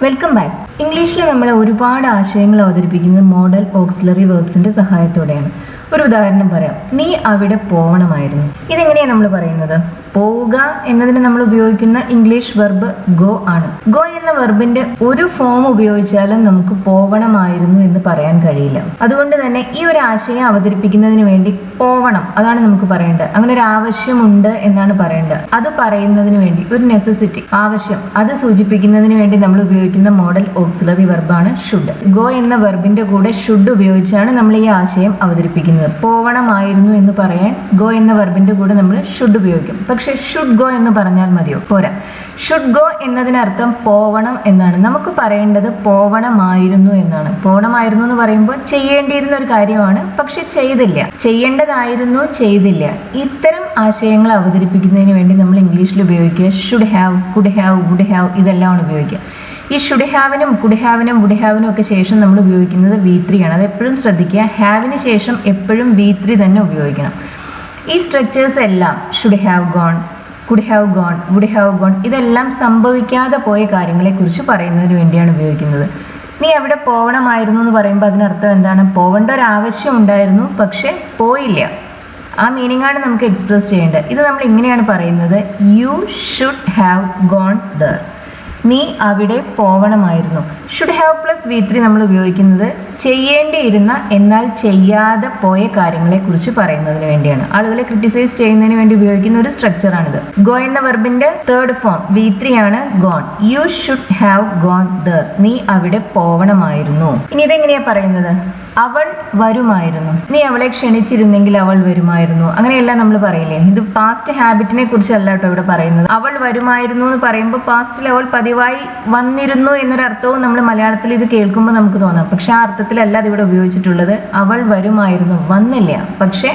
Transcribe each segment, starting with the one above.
Welcome back. ഇംഗ്ലീഷിൽ നമ്മൾ ഒരുപാട് ആശയങ്ങൾ അവതരിപ്പിക്കുന്നത് മോഡൽ ഓക്സിലറി വേർബ്സിന്റെ സഹായത്തോടെയാണ്. ഒരു ഉദാഹരണം പറയാം. നീ അവിടെ പോവണമായിരുന്നു. ഇതെങ്ങനെയാണ് നമ്മൾ പറയുന്നത്? പോവുക എന്നതിന് നമ്മൾ ഉപയോഗിക്കുന്ന ഇംഗ്ലീഷ് വെർബ് ഗോ ആണ്. ഗോ എന്ന വെർബിന്റെ ഒരു ഫോം ഉപയോഗിച്ചാലും നമുക്ക് പോവണമായിരുന്നു എന്ന് പറയാൻ കഴിയില്ല. അതുകൊണ്ട് തന്നെ ഈ ഒരു ആശയം അവതരിപ്പിക്കുന്നതിന് വേണ്ടി പോവണം, അതാണ് നമുക്ക് പറയേണ്ടത്. അങ്ങനെ ഒരു ആവശ്യമുണ്ട് എന്നാണ് പറയേണ്ടത്. അത് പറയുന്നതിന് വേണ്ടി ഒരു നെസസിറ്റി, ആവശ്യം, അത് സൂചിപ്പിക്കുന്നതിന് വേണ്ടി നമ്മൾ ഉപയോഗിക്കുന്ന മോഡൽ ഓക്സിലറി വെർബാണ് ഷുഡ്. ഗോ എന്ന വെർബിന്റെ കൂടെ ഷുഡ് ഉപയോഗിച്ചാണ് നമ്മൾ ഈ ആശയം അവതരിപ്പിക്കുന്നത്. പോവണമായിരുന്നു എന്ന് പറയാൻ ഗോ എന്ന വെർബിന്റെ കൂടെ നമ്മൾ ഷുഡ് ഉപയോഗിക്കും. പക്ഷെ ഷുഡ് ഗോ എന്ന് പറഞ്ഞാൽ മതിയോ? പോരാ. ഷുഡ് ഗോ എന്നതിനർത്ഥം പോവണം എന്നാണ്. നമുക്ക് പറയേണ്ടത് പോവണമായിരുന്നു എന്നാണ്. പോവണമായിരുന്നു എന്ന് പറയുമ്പോൾ ചെയ്യേണ്ടിയിരുന്ന ഒരു കാര്യമാണ്, പക്ഷെ ചെയ്തില്ല. ചെയ്യേണ്ടതായിരുന്നു, ചെയ്തില്ല. ഇത്തരം ആശയങ്ങൾ അവതരിപ്പിക്കുന്നതിന് വേണ്ടി നമ്മൾ ഇംഗ്ലീഷിൽ ഉപയോഗിക്കുക should have, could have, would have, ഇതെല്ലാമാണ് ഉപയോഗിക്കുക. ഈ ഷുഡ് ഹാവിനും കുഡ് ഹാവിനും വുഡ് ഹാവിനും ഒക്കെ ശേഷം നമ്മൾ ഉപയോഗിക്കുന്നത് V3 ആണ്. അത് എപ്പോഴും ശ്രദ്ധിക്കുക. ഹാവിന് ശേഷം എപ്പോഴും V3 തന്നെ ഉപയോഗിക്കണം. ഈ സ്ട്രക്ചേഴ്സ് എല്ലാം should have gone, could have gone, would have gone, ഇതെല്ലാം സംഭവിക്കാതെ പോയ കാര്യങ്ങളെക്കുറിച്ച് പറയുന്നതിന് വേണ്ടിയാണ് ഉപയോഗിക്കുന്നത്. നീ അവിടെ പോവണമായിരുന്നു എന്ന് പറയുമ്പോൾ അതിനർത്ഥം എന്താണ്? പോവേണ്ട ഒരു ആവശ്യം ഉണ്ടായിരുന്നു, പക്ഷെ പോയില്ല. ആ മീനിങ് ആണ് നമുക്ക് എക്സ്പ്രസ് ചെയ്യേണ്ടത്. ഇത് നമ്മൾ ഇങ്ങനെയാണ് പറയുന്നത്: you should have gone there. നീ അവിടെ പോവണമായിരുന്നു. ഷുഡ് ഹാവ് പ്ലസ് V3 നമ്മൾ ഉപയോഗിക്കുന്നത് ചെയ്യേണ്ടിയിരുന്ന എന്നാൽ ചെയ്യാതെ പോയ കാര്യങ്ങളെ കുറിച്ച് പറയുന്നതിന് വേണ്ടിയാണ്. ആളുകളെ ക്രിട്ടിസൈസ് ചെയ്യുന്നതിന് വേണ്ടി ഉപയോഗിക്കുന്ന ഒരു സ്ട്രക്ചറാണിത്. ഗോ എന്ന വെർബിന്റെ തേർഡ് ഫോം V3 ആണ് gone. You should have gone there. നീ അവിടെ പോവണമായിരുന്നു. ഇനി ഇതെങ്ങനെയാ പറയുന്നത്? അവൾ വരുമായിരുന്നു. നീ അവളെ ക്ഷണിച്ചിരുന്നെങ്കിൽ അവൾ വരുമായിരുന്നു. അങ്ങനെയെല്ലാം നമ്മൾ പറയില്ലേ? ഇത് പാസ്റ്റ് ഹാബിറ്റിനെ കുറിച്ചല്ല കേട്ടോ ഇവിടെ പറയുന്നത്. അവൾ വരുമായിരുന്നു എന്ന് പറയുമ്പോൾ പാസ്റ്റിൽ അവൾ പതിവായി വന്നിരുന്നു എന്നൊരർത്ഥവും നമ്മൾ മലയാളത്തിൽ ഇത് കേൾക്കുമ്പോൾ നമുക്ക് തോന്നാം. പക്ഷെ ആ അർത്ഥത്തിലല്ല അത് ഇവിടെ ഉപയോഗിച്ചിട്ടുള്ളത്. അവൾ വരുമായിരുന്നു, വന്നില്ല, പക്ഷെ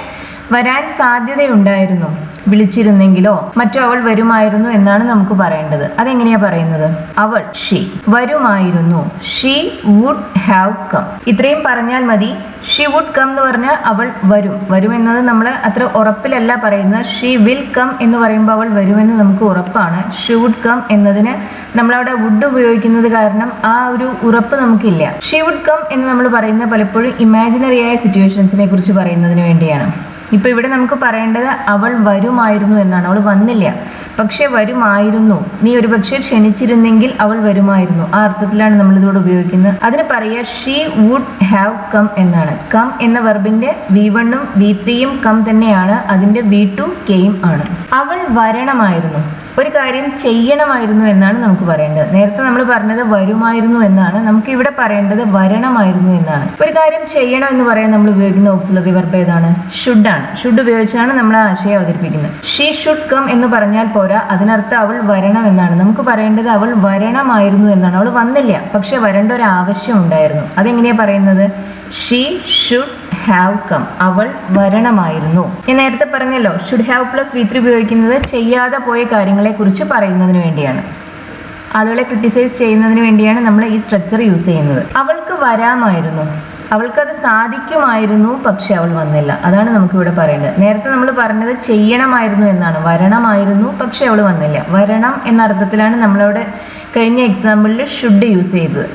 വരാൻ സാധ്യതയുണ്ടായിരുന്നു. വിളിച്ചിരുന്നെങ്കിലോ മറ്റോ അവൾ വരുമായിരുന്നു എന്നാണ് നമുക്ക് പറയേണ്ടത്. അതെങ്ങനെയാ പറയുന്നത്? അവൾ, ഷീ, വരുമായിരുന്നു. She would have come. ഇത്രയും പറഞ്ഞാൽ മതി. ഷീ വുഡ് കം എന്ന് പറഞ്ഞാൽ അവൾ വരും. വരും എന്നത് നമ്മൾ അത്ര ഉറപ്പിലല്ല പറയുന്നത്. ഷീ വിൽ കം എന്ന് പറയുമ്പോൾ അവൾ വരുമെന്ന് നമുക്ക് ഉറപ്പാണ്. ഷീ വുഡ് കം എന്നതിന് നമ്മളവിടെ വുഡ് ഉപയോഗിക്കുന്നത് കാരണം ആ ഒരു ഉറപ്പ് നമുക്കില്ല. ഷീ വുഡ് കം എന്ന് നമ്മൾ പറയുന്നത് പലപ്പോഴും ഇമാജിനറി ആയ സിറ്റുവേഷൻസിനെ കുറിച്ച് പറയുന്നതിന് വേണ്ടിയാണ്. ഇപ്പൊ ഇവിടെ നമുക്ക് പറയേണ്ടത് അവൾ വരുമായിരുന്നു എന്നാണ്. അവൾ വന്നില്ല, പക്ഷെ വരുമായിരുന്നു. നീ ഒരു പക്ഷെ ക്ഷണിച്ചിരുന്നെങ്കിൽ അവൾ വരുമായിരുന്നു. ആ അർത്ഥത്തിലാണ് നമ്മൾ ഇതിലൂടെ ഉപയോഗിക്കുന്നത്. അതിന് പറയുക ഷീ വുഡ് ഹാവ് കം എന്നാണ്. കം എന്ന വെർബിന്റെ V1 ഉം V3 ഉം കം തന്നെയാണ്. അതിന്റെ V2 കെയും ആണ്. അവൾ വരണമായിരുന്നു. ഒരു കാര്യം ചെയ്യണമായിരുന്നു എന്നാണ് നമുക്ക് പറയേണ്ടത്. നേരത്തെ നമ്മൾ പറഞ്ഞത് വരുമായിരുന്നു എന്നാണ്. നമുക്ക് ഇവിടെ പറയേണ്ടത് വരണമായിരുന്നു എന്നാണ്. ഒരു കാര്യം ചെയ്യണം എന്ന് പറയാൻ നമ്മൾ ഉപയോഗിക്കുന്ന ഓക്സിലറി വെർബ് ഏതാണ്? ഷുഡ് ആണ്. ഷുഡ് ഉപയോഗിച്ചാണ് നമ്മൾ ആ ആശയം അവതരിപ്പിക്കുന്നത്. ഷീ ഷുഡ് കം എന്ന് പറഞ്ഞാൽ പോരാ. അതിനർത്ഥം അവൾ വരണം എന്നാണ്. നമുക്ക് പറയേണ്ടത് അവൾ വരണമായിരുന്നു എന്നാണ്. അവൾ വന്നില്ല, പക്ഷെ വരേണ്ട ഒരു ആവശ്യം ഉണ്ടായിരുന്നു. അതെങ്ങനെയാ പറയുന്നത്? She should have come. അവൾ വരണമായിരുന്നു. ഞാൻ നേരത്തെ പറഞ്ഞല്ലോ, ഷുഡ് ഹാവ് പ്ലസ് V3 ഉപയോഗിക്കുന്നത് ചെയ്യാതെ പോയ കാര്യങ്ങളെ കുറിച്ച് പറയുന്നതിന് വേണ്ടിയാണ്. ആളുകളെ ക്രിട്ടിസൈസ് ചെയ്യുന്നതിന് വേണ്ടിയാണ് നമ്മൾ ഈ സ്ട്രക്ചർ യൂസ് ചെയ്യുന്നത്. അവൾക്ക് വരാമായിരുന്നു. അവൾക്കത് സാധിക്കുമായിരുന്നു, പക്ഷെ അവൾ വന്നില്ല. അതാണ് നമുക്കിവിടെ പറയേണ്ടത്. നേരത്തെ നമ്മൾ പറഞ്ഞത് ചെയ്യണമായിരുന്നു എന്നാണ്. വരണമായിരുന്നു, പക്ഷെ അവൾ വന്നില്ല. വരണം എന്ന അർത്ഥത്തിലാണ് നമ്മളവിടെ കഴിഞ്ഞ എക്സാമ്പിളിൽ ഷുഡ് യൂസ് ചെയ്തത്.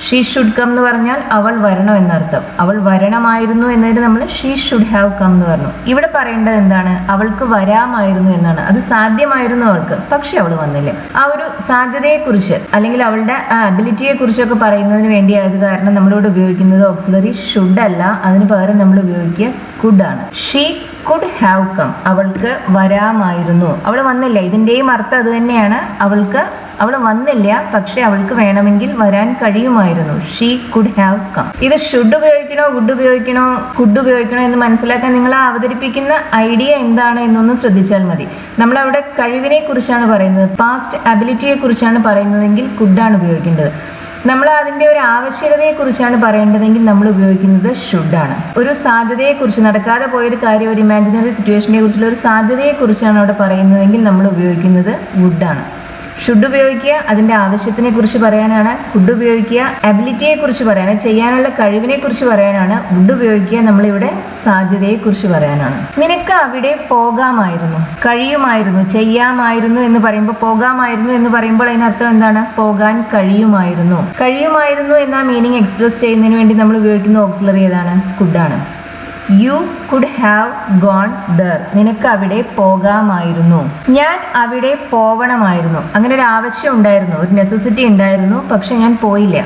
ഷീ ഷുഡ് കം എന്ന് പറഞ്ഞാൽ അവൾ വരണം എന്നർത്ഥം. അവൾ വരണമായിരുന്നു എന്നതിന് നമ്മൾ ഷീ ഷുഡ് ഹാവ് കം എന്ന് പറഞ്ഞു. ഇവിടെ പറയേണ്ടത് എന്താണ്? അവൾക്ക് വരാമായിരുന്നു എന്നാണ്. അത് സാധ്യമായിരുന്നു അവൾക്ക്, പക്ഷെ അവൾ വന്നില്ല. ആ ഒരു സാധ്യതയെക്കുറിച്ച് അല്ലെങ്കിൽ അവളുടെ ആ അബിലിറ്റിയെ കുറിച്ചൊക്കെ പറയുന്നതിന് വേണ്ടിയായത് കാരണം നമ്മളിവിടെ ഉപയോഗിക്കുന്നത് ഓക്സിലറി ഷുഡ് അല്ല. അതിന് പകരം നമ്മൾ ഉപയോഗിക്കുക കുഡ് ആണ്. She could have come. അവൾക്ക് വരാമായിരുന്നു. അവൾ വന്നില്ല. ഇതിന്റെയും അർത്ഥം അത് തന്നെയാണ്. അവൾ വന്നില്ല, പക്ഷെ അവൾക്ക് വേണമെങ്കിൽ വരാൻ കഴിയുമായിരുന്നു. She could have come. ഇത് ഷുഡ് ഉപയോഗിക്കണോ വുഡ് ഉപയോഗിക്കണോ കുഡ് ഉപയോഗിക്കണോ എന്ന് മനസ്സിലാക്കാൻ നിങ്ങൾ അവതരിപ്പിക്കുന്ന ഐഡിയ എന്താണ് എന്നൊന്ന് ശ്രദ്ധിച്ചാൽ മതി. നമ്മളവിടെ കഴിവിനെ കുറിച്ചാണ് പറയുന്നത്, പാസ്റ്റ് അബിലിറ്റിയെ കുറിച്ചാണ് പറയുന്നതെങ്കിൽ കുഡാണ് ഉപയോഗിക്കേണ്ടത്. നമ്മൾ അതിൻ്റെ ഒരു ആവശ്യകതയെക്കുറിച്ചാണ് പറയേണ്ടതെങ്കിൽ നമ്മൾ ഉപയോഗിക്കുന്നത് ഷുഡാണ്. ഒരു സാധ്യതയെക്കുറിച്ച്, നടക്കാതെ പോയൊരു കാര്യം, ഒരു ഇമാജിനറി സിറ്റുവേഷനെ കുറിച്ചുള്ള ഒരു സാധ്യതയെക്കുറിച്ചാണ് അവിടെ പറയുന്നതെങ്കിൽ നമ്മൾ ഉപയോഗിക്കുന്നത് വുഡാണ്. ഷുഡ് ഉപയോഗിക്കുക അതിന്റെ ആവശ്യത്തിനെ കുറിച്ച് പറയാനാണ്. കുഡ് ഉപയോഗിക്കുക അബിലിറ്റിയെ കുറിച്ച് പറയാനാണ്, ചെയ്യാനുള്ള കഴിവിനെ കുറിച്ച് പറയാനാണ്. വുഡ് ഉപയോഗിക്കുക നമ്മളിവിടെ സാധ്യതയെ കുറിച്ച് പറയാനാണ്. നിനക്ക് അവിടെ പോകാമായിരുന്നു, കഴിയുമായിരുന്നു, ചെയ്യാമായിരുന്നു എന്ന് പറയുമ്പോൾ, പോകാമായിരുന്നു എന്ന് പറയുമ്പോൾ അതിനർത്ഥം എന്താണ്? പോകാൻ കഴിയുമായിരുന്നു. കഴിയുമായിരുന്നു എന്ന മീനിങ് എക്സ്പ്രസ് ചെയ്യുന്നതിന് വേണ്ടി നമ്മൾ ഉപയോഗിക്കുന്ന ഓക്സിലറി ഏതാണ്? കുഡാണ്. You could have gone there. നിനക്ക് അവിടെ പോകാമായിരുന്നു. ഞാൻ അവിടെ പോവണമായിരുന്നു. അങ്ങനെ ഒരു ആവശ്യം ഉണ്ടായിരുന്നു, ഒരു നെസസിറ്റി ഉണ്ടായിരുന്നു, പക്ഷെ ഞാൻ പോയില്ല.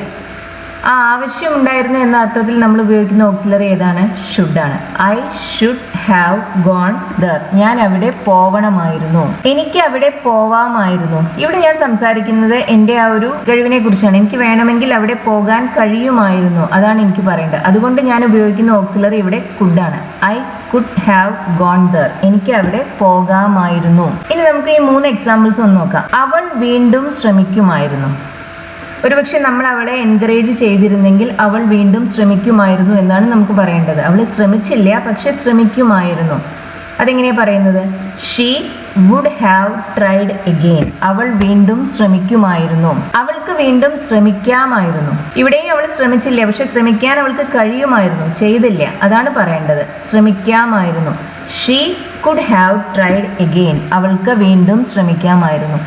ആ ആവശ്യം ഉണ്ടായിരുന്നു എന്ന അർത്ഥത്തിൽ നമ്മൾ ഉപയോഗിക്കുന്ന ഓക്സിലറി ഏതാണ്? ഷുഡാണ്. I should have gone there. ഞാൻ അവിടെ പോവണമായിരുന്നു. എനിക്ക് അവിടെ പോവാമായിരുന്നു. ഇവിടെ ഞാൻ സംസാരിക്കുന്നത് എൻ്റെ ആ ഒരു കഴിവിനെ കുറിച്ചാണ്. എനിക്ക് വേണമെങ്കിൽ അവിടെ പോകാൻ കഴിയുമായിരുന്നു, അതാണ് എനിക്ക് പറയേണ്ടത്. അതുകൊണ്ട് ഞാൻ ഉപയോഗിക്കുന്ന ഓക്സിലറി ഇവിടെ കുഡാണ്. I could have gone there. എനിക്ക് അവിടെ പോകാമായിരുന്നു. ഇനി നമുക്ക് ഈ 3 എക്സാമ്പിൾസ് ഒന്ന് നോക്കാം. അവൾ വീണ്ടും ശ്രമിക്കുമായിരുന്നു. ഒരുപക്ഷെ നമ്മൾ അവളെ എൻകറേജ് ചെയ്തിരുന്നെങ്കിൽ അവൾ വീണ്ടും ശ്രമിക്കുമായിരുന്നു എന്നാണ് നമുക്ക് പറയേണ്ടത്. അവൾ ശ്രമിച്ചില്ല, പക്ഷെ ശ്രമിക്കുമായിരുന്നു. അതെങ്ങനെയാ പറയുന്നത്? She would have tried again. അവൾ വീണ്ടും ശ്രമിക്കുമായിരുന്നു. അവൾക്ക് വീണ്ടും ശ്രമിക്കാമായിരുന്നു. ഇവിടെയും അവൾ ശ്രമിച്ചില്ല, പക്ഷെ ശ്രമിക്കാൻ അവൾക്ക് കഴിയുമായിരുന്നു, ചെയ്തില്ല. അതാണ് പറയേണ്ടത്. ശ്രമിക്കാമായിരുന്നു. She could have tried again. അവൾക്ക് വീണ്ടും ശ്രമിക്കാമായിരുന്നു.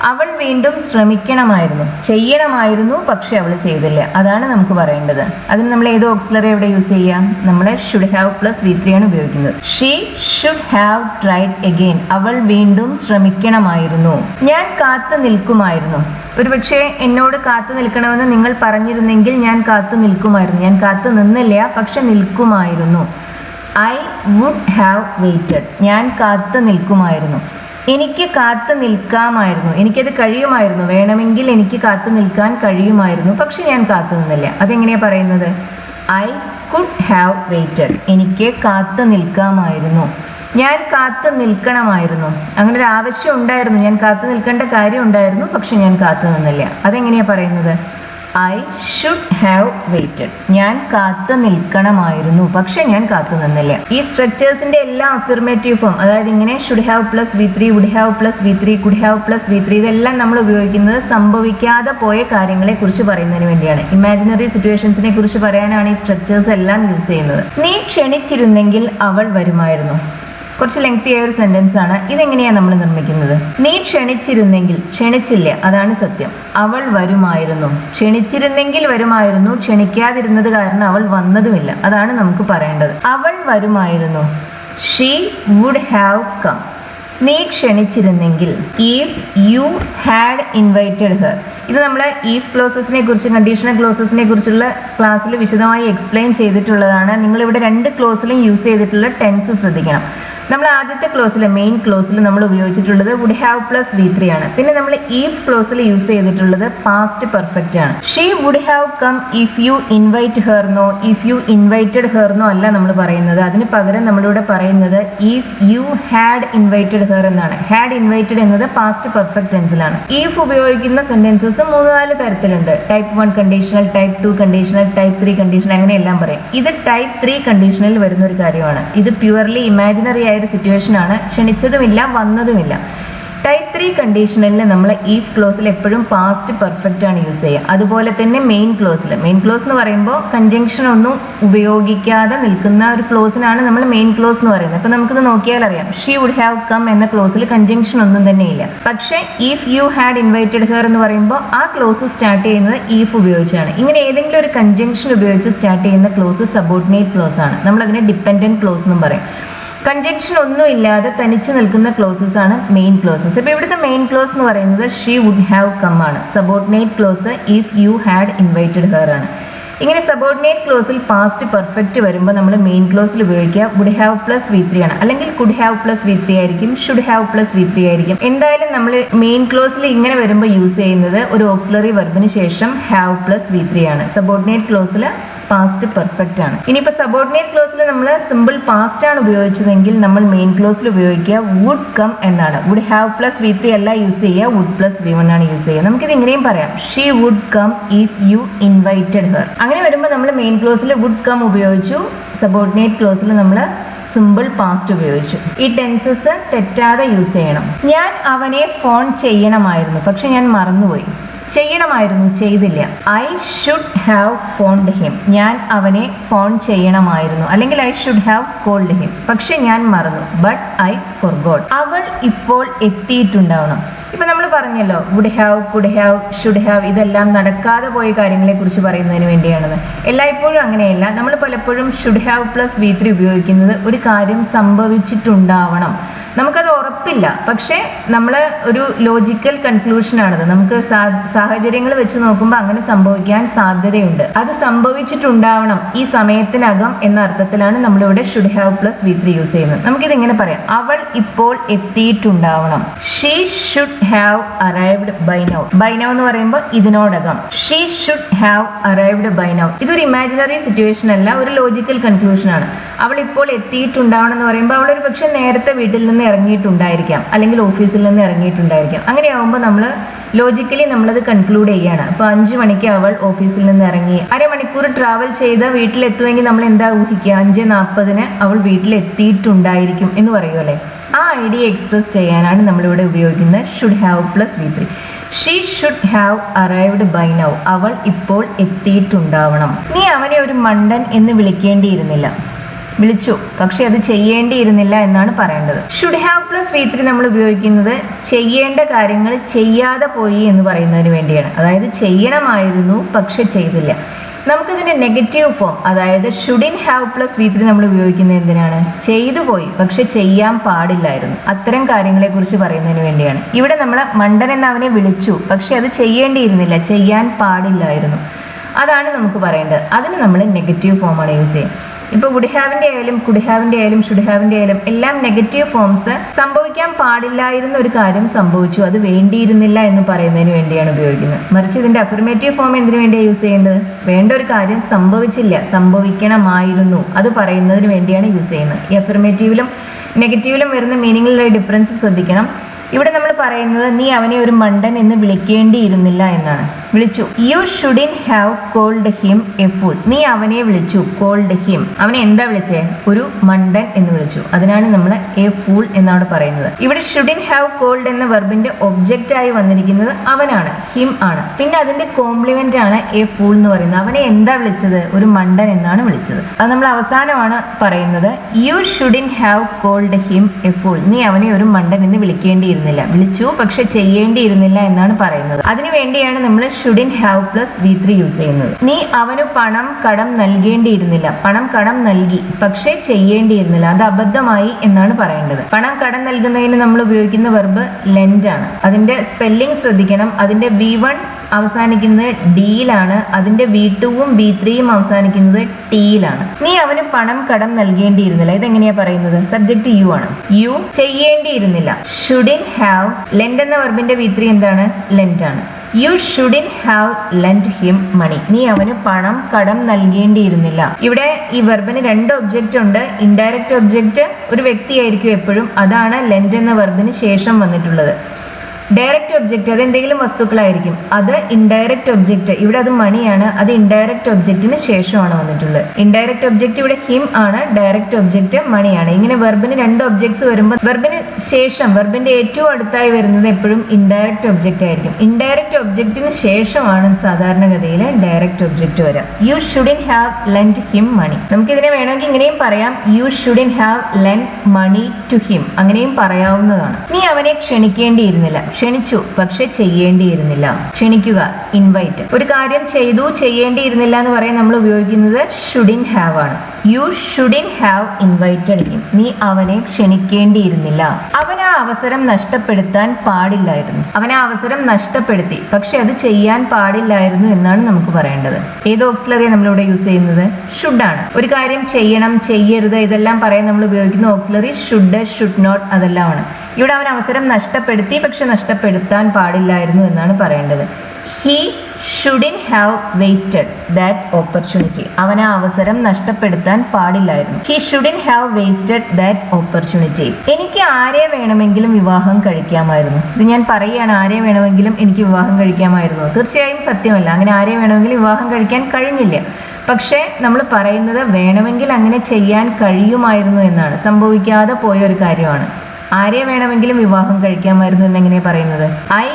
അവൾ വീണ്ടും ശ്രമിക്കണമായിരുന്നു, ചെയ്യണമായിരുന്നു, പക്ഷെ അവൾ ചെയ്തില്ല. അതാണ് നമുക്ക് പറയേണ്ടത്. അതിന് നമ്മൾ ഏത് ഓക്സിലറി ഇവിടെ യൂസ് ചെയ്യാം? നമ്മൾ ഷുഡ് ഹാവ് പ്ലസ് V3 ആണ് ഉപയോഗിക്കുന്നത്. She should have tried again. അവൾ വീണ്ടും ശ്രമിക്കണമായിരുന്നു. ഞാൻ കാത്തു നിൽക്കുമായിരുന്നു. ഒരുപക്ഷെ എന്നോട് കാത്തു നിൽക്കണമെന്ന് നിങ്ങൾ പറഞ്ഞിരുന്നെങ്കിൽ ഞാൻ കാത്തു നിൽക്കുമായിരുന്നു. ഞാൻ കാത്തു നിന്നില്ല, പക്ഷെ നിൽക്കുമായിരുന്നു. I would have waited. ഞാൻ കാത്തു നിൽക്കുമായിരുന്നു. എനിക്ക് കാത്തു നിൽക്കാമായിരുന്നു. എനിക്കത് കഴിയുമായിരുന്നു. വേണമെങ്കിൽ എനിക്ക് കാത്തു നിൽക്കാൻ കഴിയുമായിരുന്നു, പക്ഷെ ഞാൻ കാത്തു നിന്നില്ല. അതെങ്ങനെയാ പറയുന്നത്? I could have waited. എനിക്ക് കാത്തു നിൽക്കാമായിരുന്നു. ഞാൻ കാത്തു നിൽക്കണമായിരുന്നു. അങ്ങനെ ഒരു ആവശ്യം ഉണ്ടായിരുന്നു, ഞാൻ കാത്തു നിൽക്കേണ്ട കാര്യം ഉണ്ടായിരുന്നു, പക്ഷെ ഞാൻ കാത്തു നിന്നില്ല. അതെങ്ങനെയാ പറയുന്നത്? I should have waited. ഞാൻ കാത്തു നിൽക്കണമായിരുന്നു, പക്ഷെ ഞാൻ കാത്തു നിന്നില്ല. ഈ സ്ട്രക്ചേഴ്സിന്റെ എല്ലാ അഫിർമേറ്റീവ് ഫോം, അതായത് ഇങ്ങനെ should have plus V3, would have plus V3, could have plus V3, ഇതെല്ലാം നമ്മൾ ഉപയോഗിക്കുന്നത് സംഭവിക്കാതെ പോയ കാര്യങ്ങളെ കുറിച്ച് പറയുന്നതിന് വേണ്ടിയാണ്. ഇമാജിനറി സിറ്റുവേഷൻസിനെ കുറിച്ച് പറയാനാണ് ഈ സ്ട്രക്ചേഴ്സ് എല്ലാം യൂസ് ചെയ്യുന്നത്. നീ ക്ഷണിച്ചിരുന്നെങ്കിൽ അവൾ വരുമായിരുന്നു. കുറച്ച് ലെങ്തി ആയ ഒരു സെന്റൻസ് ആണ്. ഇതെങ്ങനെയാണ് നമ്മൾ നിർമ്മിക്കുന്നത്? നീ ക്ഷണിച്ചിരുന്നെങ്കിൽ, ക്ഷണിച്ചില്ല, അതാണ് സത്യം. അവൾ വരുമായിരുന്നു. ക്ഷണിച്ചിരുന്നെങ്കിൽ വരുമായിരുന്നു, ക്ഷണിക്കാതിരുന്നത് കാരണം അവൾ വന്നതുമില്ല, അതാണ് നമുക്ക് പറയേണ്ടത്. അവൾ വരുമായിരുന്നു. She would have come. നീ ക്ഷണിച്ചിരുന്നെങ്കിൽ. If you had invited her. ഇത് നമ്മൾ ഈഫ് ക്ലോസസിനെ കുറിച്ച്, കണ്ടീഷണൽ ക്ലോസസിനെ കുറിച്ചുള്ള ക്ലാസ്സിൽ വിശദമായി എക്സ്പ്ലെയിൻ ചെയ്തിട്ടുള്ളതാണ്. നിങ്ങളിവിടെ 2 ക്ലോസിലും യൂസ് ചെയ്തിട്ടുള്ള ടെൻസ് ശ്രദ്ധിക്കണം. നമ്മൾ ആദ്യത്തെ ക്ലോസിൽ, മെയിൻ ക്ലോസിൽ നമ്മൾ ഉപയോഗിച്ചിട്ടുള്ളത് വുഡ് ഹാവ് പ്ലസ് V3 ആണ്. പിന്നെ നമ്മൾ ഈഫ് ക്ലോസിൽ യൂസ് ചെയ്തിട്ടുള്ളത് പാസ്റ്റ് പെർഫെക്റ്റ് ആണ്. She would have come if you invite ഹെർന്നോ ഇഫ് യു ഇൻവൈറ്റഡ് ഹെർന്നോ അല്ല നമ്മൾ പറയുന്നത്. അതിന് പകരം നമ്മളിവിടെ പറയുന്നത് if you had invited her എന്നാണ്. ഹാഡ് ഇൻവൈറ്റഡ് എന്നത് പാസ്റ്റ് പെർഫെക്റ്റ് ടെൻസിലാണ്. ഈഫ് ഉപയോഗിക്കുന്ന സെന്റൻസസ് 3-4 തരത്തിലുണ്ട്. Type 1 conditional, type 2 conditional, type 3 conditional, അങ്ങനെ എല്ലാം പറയും. ഇത് ടൈപ്പ് 3 കണ്ടീഷണലിൽ വരുന്ന ഒരു കാര്യമാണ്. ഇത് പ്യുവർലി ഇമാജിനറി ആയ ഒരു സിറ്റുവേഷൻ ആണ്. ക്ഷണിച്ചതുമില്ല, വന്നതുമില്ല. ടൈപ്പ് 3 കണ്ടീഷണലിൽ നമ്മൾ ഈഫ് ക്ലോസിൽ എപ്പോഴും പാസ്റ്റ് പെർഫെക്റ്റ് ആണ് യൂസ് ചെയ്യുക. അതുപോലെ തന്നെ മെയിൻ ക്ലോസിൽ, മെയിൻ ക്ലോസ് എന്ന് പറയുമ്പോൾ കൺജങ്ഷൻ ഒന്നും ഉപയോഗിക്കാതെ നിൽക്കുന്ന ഒരു ക്ലോസിനാണ് നമ്മൾ മെയിൻ ക്ലോസ് എന്ന് പറയുന്നത്. ഇപ്പൊ നമുക്കിത് നോക്കിയാൽ അറിയാം, ഷീ വുഡ് ഹാവ് കം എന്ന ക്ലോസിൽ കൺജങ്ഷൻ ഒന്നും തന്നെ ഇല്ല. പക്ഷേ if you had invited her എന്ന് പറയുമ്പോൾ ആ ക്ലോസ് സ്റ്റാർട്ട് ചെയ്യുന്നത് ഈഫ് ഉപയോഗിച്ചാണ്. ഇങ്ങനെ ഏതെങ്കിലും ഒരു കൺജങ്ഷൻ ഉപയോഗിച്ച് സ്റ്റാർട്ട് ചെയ്യുന്ന ക്ലോസ് സബോർഡിനേറ്റ് ക്ലോസ് ആണ്. നമ്മൾ അതിനെ ഡിപ്പെൻഡന്റ് ക്ലോസ് എന്നും പറയും. കൺജങ്ഷൻ ഒന്നും ഇല്ലാതെ തനിച്ച് നിൽക്കുന്ന ക്ലോസസ് ആണ് മെയിൻ ക്ലോസസ്. ഇപ്പോൾ ഇവിടുത്തെ മെയിൻ ക്ലോസ് എന്ന് പറയുന്നത് ഷീ വുഡ് ഹാവ് കം ആണ്. Subordinate close if you had invited her ആണ്. ഇങ്ങനെ സബോർഡിനേറ്റ് ക്ലോസിൽ പാസ്റ്റ് പെർഫെക്റ്റ് വരുമ്പോൾ നമ്മൾ മെയിൻ ക്ലോസിൽ ഉപയോഗിക്കുക വുഡ് ഹാവ് പ്ലസ് V3 ആണ്. അല്ലെങ്കിൽ കുഡ് ഹാവ് പ്ലസ് V3 ആയിരിക്കും, ഷുഡ് ഹാവ് പ്ലസ് V3 ആയിരിക്കും. എന്തായാലും നമ്മൾ മെയിൻ ക്ലോസിൽ ഇങ്ങനെ വരുമ്പോൾ യൂസ് ചെയ്യുന്നത് ഒരു ഓക്സിലറി വെർബിന് ശേഷം ഹാവ് പ്ലസ് V3 ആണ്. സബോർഡിനേറ്റ് ക്ലോസിൽ പാസ്റ്റ് പെർഫെക്റ്റ് ആണ്. ഇനിയിപ്പോൾ സബോർഡിനേറ്റ് ക്ലോസിൽ നമ്മൾ സിമ്പിൾ പാസ്റ്റ് ആണ് ഉപയോഗിച്ചതെങ്കിൽ നമ്മൾ മെയിൻ ക്ലോസിൽ ഉപയോഗിക്കുക വുഡ് കം എന്നാണ്. വുഡ് ഹാവ് പ്ലസ് V3 അല്ല യൂസ് ചെയ്യുക, വുഡ് പ്ലസ് V1 ആണ് യൂസ് ചെയ്യുക. നമുക്കിത് ഇങ്ങനെയും പറയാം, she would come if you invited her. അങ്ങനെ വരുമ്പോൾ നമ്മൾ മെയിൻ ക്ലോസിൽ വുഡ് കം ഉപയോഗിച്ചു, സബോർഡിനേറ്റ് ക്ലോസിൽ നമ്മൾ സിമ്പിൾ പാസ്റ്റ് ഉപയോഗിച്ചു. ഈ ടെൻസസ് തെറ്റാതെ യൂസ് ചെയ്യണം. ഞാൻ അവനെ ഫോൺ ചെയ്യണമായിരുന്നു, പക്ഷെ ഞാൻ മറന്നുപോയി. ചെയ്യണമായിരുന്നു, ചെയ്തില്ല. I should have phoned him. ഞാൻ അവനെ ഫോൺ ചെയ്യണമായിരുന്നു, അല്ലെങ്കിൽ I should have called him, പക്ഷെ ഞാൻ മറന്നു. But I forgot. അവൾ ഇപ്പോൾ എത്തിയിട്ടുണ്ടാവണം. ഇപ്പൊ നമ്മൾ പറഞ്ഞല്ലോ, would have, could have, should have, ഇതെല്ലാം നടക്കാതെ പോയ കാര്യങ്ങളെ കുറിച്ച് പറയുന്നതിന് വേണ്ടിയാണെന്ന്. എല്ലായ്പ്പോഴും അങ്ങനെയല്ല. നമ്മൾ പലപ്പോഴും ഷുഡ് ഹാവ് പ്ലസ് V3 ഉപയോഗിക്കുന്നത് ഒരു കാര്യം സംഭവിച്ചിട്ടുണ്ടാവണം, നമുക്കത് ഉറപ്പില്ല, പക്ഷേ നമ്മൾ ഒരു ലോജിക്കൽ കൺക്ലൂഷനാണത്. നമുക്ക് സാഹചര്യങ്ങൾ വെച്ച് നോക്കുമ്പോൾ അങ്ങനെ സംഭവിക്കാൻ സാധ്യതയുണ്ട്. അത് സംഭവിച്ചിട്ടുണ്ടാവണം ഈ സമയത്തിനകം എന്ന അർത്ഥത്തിലാണ് നമ്മളിവിടെ should have plus V3 use ചെയ്യുന്നത്. നമുക്കിത് ഇങ്ങനെ പറയാം, അവൾ ഇപ്പോൾ എത്തിയിട്ടുണ്ടാവണം. She should have arrived by now. By now എന്ന് പറയുമ്പോൾ ഇതിനോടകം. She should have arrived by now. ഇതൊരു ഇമാജിനറി സിറ്റുവേഷൻ അല്ല, ഒരു ലോജിക്കൽ കൺക്ലൂഷൻ ആണ്. അവൾ ഇപ്പോൾ എത്തിയിട്ടുണ്ടാവണം എന്ന് പറയുമ്പോൾ അവളൊരു പക്ഷെ നേരത്തെ വീട്ടിൽ നിന്ന് ഇറങ്ങിയിട്ടുണ്ടായിരിക്കാം, അല്ലെങ്കിൽ ഓഫീസിൽ നിന്ന് ഇറങ്ങിയിട്ടുണ്ടായിരിക്കാം. അങ്ങനെയാവുമ്പോൾ നമ്മൾ ലോജിക്കലി നമ്മളത് കൺക്ലൂഡ് ചെയ്യാണ്. അപ്പോൾ 5 മണിക്ക് അവൾ ഓഫീസിൽ നിന്ന് ഇറങ്ങി, അരമണിക്കൂർ ട്രാവൽ ചെയ്ത് വീട്ടിലെത്തുമെങ്കിൽ നമ്മൾ എന്താ ഊഹിക്കുക? 5:40 അവൾ വീട്ടിലെത്തിയിട്ടുണ്ടായിരിക്കും എന്ന് പറയുമല്ലേ. ആ ഐഡിയ എക്സ്പ്രസ് ചെയ്യാനാണ് നമ്മളിവിടെ ഉപയോഗിക്കുന്നത് should have plus V3. She should have arrived by now. അവൾ ഇപ്പോൾ എത്തിയിട്ടുണ്ടാവണം. നീ അവനെ ഒരു മണ്ടൻ എന്ന് വിളിക്കേണ്ടിയിരുന്നില്ല. വിളിച്ചു, പക്ഷെ അത് ചെയ്യേണ്ടിയിരുന്നില്ല എന്നാണ് പറയേണ്ടത്. ഷുഡ് ഹാവ് പ്ലസ് V3 നമ്മൾ ഉപയോഗിക്കുന്നത് ചെയ്യേണ്ട കാര്യങ്ങൾ ചെയ്യാതെ പോയി എന്ന് പറയുന്നതിന് വേണ്ടിയാണ്. അതായത് ചെയ്യണമായിരുന്നു പക്ഷെ ചെയ്തില്ല. നമുക്കിതിന്റെ നെഗറ്റീവ് ഫോം, അതായത് ഷുഡിൻ ഹാവ് പ്ലസ് V3 നമ്മൾ ഉപയോഗിക്കുന്നത് എന്തിനാണ്? ചെയ്തു പോയി പക്ഷെ ചെയ്യാൻ പാടില്ലായിരുന്നു, അത്തരം കാര്യങ്ങളെ കുറിച്ച് പറയുന്നതിന് വേണ്ടിയാണ്. ഇവിടെ നമ്മൾ മണ്ടൻ എന്ന് അവനെ വിളിച്ചു, പക്ഷെ അത് ചെയ്യേണ്ടിയിരുന്നില്ല, ചെയ്യാൻ പാടില്ലായിരുന്നു, അതാണ് നമുക്ക് പറയേണ്ടത്. അതിന് നമ്മൾ നെഗറ്റീവ് ഫോമാണ് യൂസ് ചെയ്യുക. ഇപ്പോൾ വുഡ് ഹാവിൻ്റെ ആയാലും കുഡ് ഹാവിൻ്റെ ആയാലും ഷുഡ് ഹാവിൻ്റെ ആയാലും എല്ലാം നെഗറ്റീവ് ഫോംസ് സംഭവിക്കാൻ പാടില്ലായിരുന്ന ഒരു കാര്യം സംഭവിച്ചു, അത് വേണ്ടിയിരുന്നില്ല എന്ന് പറയുന്നതിന് വേണ്ടിയാണ് ഉപയോഗിക്കുന്നത്. മറിച്ച് ഇതിൻ്റെ അഫർമേറ്റീവ് ഫോം എന്തിനു വേണ്ടിയാണ് യൂസ് ചെയ്യേണ്ടത്? വേണ്ട ഒരു കാര്യം സംഭവിച്ചില്ല, സംഭവിക്കണമായിരുന്നു, അത് പറയുന്നതിന് വേണ്ടിയാണ് യൂസ് ചെയ്യുന്നത്. ഈ അഫർമേറ്റീവിലും നെഗറ്റീവിലും വരുന്ന മീനിങ്ങിലുള്ള ഡിഫറൻസ് ശ്രദ്ധിക്കണം. ഇവിടെ നമ്മൾ പറയുന്നത് നീ അവനെ ഒരു മണ്ടൻ എന്ന് വിളിക്കേണ്ടിയിരുന്നില്ല എന്നാണ്. വിളിച്ചു. You shouldn't have called him a fool. നീ അവനെ വിളിച്ചു, കോൾഡ് ഹിം. അവനെ എന്താ വിളിച്ചേ? ഒരു മണ്ടൻ എന്ന് വിളിച്ചു. അതിനാണ് നമ്മൾ എ ഫൂൾ എന്നാണ് പറയുന്നത്. ഇവിടെ ഷുഡിൻ ഹാവ് കോൾഡ് എന്ന വെർബിന്റെ ഒബ്ജക്റ്റ് ആയി വന്നിരിക്കുന്നത് അവനാണ്, ഹിം ആണ്. പിന്നെ അതിന്റെ കോംപ്ലിമെന്റ് ആണ് എ ഫൂൾ എന്ന് പറയുന്നത്. അവനെ എന്താ വിളിച്ചത്? ഒരു മണ്ടൻ എന്നാണ് വിളിച്ചത്. അത് നമ്മൾ അവസാനമാണ് പറയുന്നത്. You shouldn't have called him a fool. നീ അവനെ ഒരു മണ്ടൻ എന്ന് വിളിക്കേണ്ടിയിരുന്നില്ല. വിളിച്ചു പക്ഷെ ചെയ്യേണ്ടിയിരുന്നില്ല എന്നാണ് പറയുന്നത്. അതിനു വേണ്ടിയാണ് നമ്മൾ shouldn't have plus V3 use ചെയ്യുന്നത്. നീ അവന് പണം കടം നൽകേണ്ടിയിരുന്നില്ല. പണം കടം നൽകി പക്ഷെ ചെയ്യേണ്ടിയിരുന്നില്ല, അത് അബദ്ധമായി എന്നാണ് പറയേണ്ടത്. പണം കടം നൽകുന്നതിന് നമ്മൾ ഉപയോഗിക്കുന്ന വെർബ് ലെൻഡ് ആണ്. അതിന്റെ സ്പെല്ലിംഗ് ശ്രദ്ധിക്കണം. അതിന്റെ V1 അവസാനിക്കുന്നത് ഡിയിലാണ്, അതിന്റെ V2ഉം V3യും അവസാനിക്കുന്നത് ടിയിലാണ്. നീ അവന് പണം കടം നൽകേണ്ടിയിരുന്നില്ല. ഇതെങ്ങനെയാ പറയുന്നത്? സബ്ജക്റ്റ് യു ആണ്. യു ചെയ്യേണ്ടിയിരുന്നില്ല. ഷുഡിൻ ഹാവ്, ലെൻഡ് എന്ന വെർബിന്റെ V3 എന്താണ്? ലെൻഡ് ആണ്. You shouldn't have lend him money. നീ അവന് പണം കടം നൽകേണ്ടിയിരുന്നില്ല. ഇവിടെ ഈ വെർബിന് 2 ഒബ്ജക്റ്റ് ഉണ്ട്. ഇൻഡയറക്റ്റ് ഒബ്ജക്റ്റ് ഒരു വ്യക്തിയായിരിക്കും എപ്പോഴും, അതാണ് ലെൻഡ് എന്ന വെർബിന് ശേഷം വന്നിട്ടുള്ളത്. ഡയറക്റ്റ് ഒബ്ജക്റ്റ് അത് എന്തെങ്കിലും വസ്തുക്കളായിരിക്കും, അത് ഇൻഡയറക്റ്റ് ഒബ്ജക്റ്റ്. ഇവിടെ അത് മണിയാണ്, അത് ഇൻഡയറക്റ്റ് ഒബ്ജക്റ്റിന് ശേഷമാണ് വന്നിട്ടുള്ളത്. ഇൻഡയറക്റ്റ് ഒബ്ജക്റ്റ് ഇവിടെ ഹിം ആണ്, ഡയറക്റ്റ് ഒബ്ജക്റ്റ് മണിയാണ്. ഇങ്ങനെ വെർബിന് 2 ഒബ്ജക്ട്സ് വരുമ്പോൾ വെർബിന് ശേഷം, വെർബിന്റെ ഏറ്റവും അടുത്തായി വരുന്നത് എപ്പോഴും ഇൻഡയറക്റ്റ് ഒബ്ജക്റ്റ് ആയിരിക്കും. ഇൻഡയറക്റ്റ് ഒബ്ജക്റ്റിന് ശേഷമാണ് സാധാരണഗതിയിൽ ഡയറക്റ്റ് ഒബ്ജക്റ്റ് വരിക. You shouldn't have lend him money. നമുക്കിതിനെ വേണമെങ്കിൽ ഇങ്ങനെയും പറയാം, you shouldn't have lend money to him. അങ്ങനെയും പറയാവുന്നതാണ്. നീ അവനെ ക്ഷണിക്കേണ്ടിയിരുന്നില്ല. ക്ഷണിച്ചു പക്ഷെ ചെയ്യേണ്ടിയിരുന്നില്ല. ക്ഷണിക്കുക, ഇൻവൈറ്റ്. ഒരു കാര്യം ചെയ്തു, ചെയ്യേണ്ടിയിരുന്നില്ല എന്ന് പറയാൻ നമ്മൾ ഉപയോഗിക്കുന്നത് ഷുഡിൻ ഹാവ് ആണ്. You shouldn't have invited him. നീ അവനെ ക്ഷണിക്കേണ്ടിയിരുന്നില്ല. അവൻ ആ അവസരം നഷ്ടപ്പെടുത്താൻ പാടില്ലായിരുന്നു. അവൻ ആ അവസരം നഷ്ടപ്പെടുത്തി പക്ഷെ അത് ചെയ്യാൻ പാടില്ലായിരുന്നു എന്നാണ് നമുക്ക് പറയേണ്ടത്. ഏത് ഓക്സിലറിയാണ് നമ്മളിവിടെ യൂസ് ചെയ്യുന്നത്? ഷുഡ് ആണ്. ഒരു കാര്യം ചെയ്യണം, ചെയ്യരുത്, ഇതെല്ലാം പറയാൻ നമ്മൾ ഉപയോഗിക്കുന്ന ഓക്സിലറി ഷുഡ്, ഷുഡ് നോട്ട്, അതെല്ലാമാണ്. ഇവിടെ അവൻ അവസരം നഷ്ടപ്പെടുത്തി പക്ഷെ നഷ്ടപ്പെടുത്താൻ പാടില്ലായിരുന്നു എന്നാണ് പറയേണ്ടത്. He shouldn't have wasted that opportunity. അവൻ ആ അവസരം നഷ്ടപ്പെടുത്താൻ പാടില്ലായിരുന്നു. He shouldn't have wasted that opportunity. എനിക്ക് ആരെ വേണമെങ്കിലും വിവാഹം കഴിക്കാമായിരുന്നു. ഇത് ഞാൻ പറയുകയാണ്, ആരെ വേണമെങ്കിലും എനിക്ക് വിവാഹം കഴിക്കാമായിരുന്നു. തീർച്ചയായും സത്യമല്ല, അങ്ങനെ ആരെ വേണമെങ്കിലും വിവാഹം കഴിക്കാൻ കഴിഞ്ഞില്ല. പക്ഷേ നമ്മൾ പറയുന്നത് വേണമെങ്കിൽ അങ്ങനെ ചെയ്യാൻ കഴിയുമായിരുന്നു എന്നാണ്. സംഭവിക്കാതെ പോയ ഒരു കാര്യമാണ്. ആരെ വേണമെങ്കിലും വിവാഹം കഴിക്കാമായിരുന്നു എന്നെങ്ങനെയാണ് പറയുന്നത്? ഐ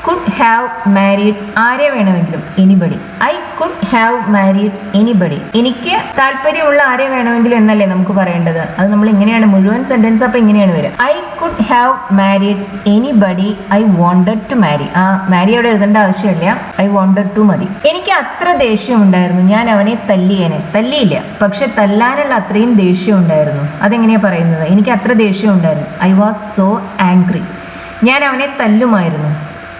could have married ആരെ വേണമെങ്കിലും, anybody. I could have married anybody. എനിക്ക് താല്പര്യമുള്ള ആരെ വേണമെങ്കിലും എന്നല്ലേ നമുക്ക് പറയേണ്ടത്. അത് നമ്മൾ ഇങ്ങനെയാണ് മുഴുവൻ സെന്റൻസ് അപ്പോൾ ഇങ്ങനെയാണ് വരിക. I could have married anybody I wanted to marry. മാരി അവിടെ എഴുതേണ്ട ആവശ്യമില്ല, ഐ wanted to മതി. എനിക്ക് അത്ര ദേഷ്യം ഉണ്ടായിരുന്നു, ഞാൻ അവനെ തല്ലിയില്ല, പക്ഷെ തല്ലാനുള്ള അത്രയും ദേഷ്യം ഉണ്ടായിരുന്നു. അതെങ്ങനെയാ പറയുന്നത്? എനിക്ക് അത്ര ദേഷ്യം ഉണ്ടായിരുന്നു. I was so angry. ഞാൻ അവനെ തല്ലുമായിരുന്നു.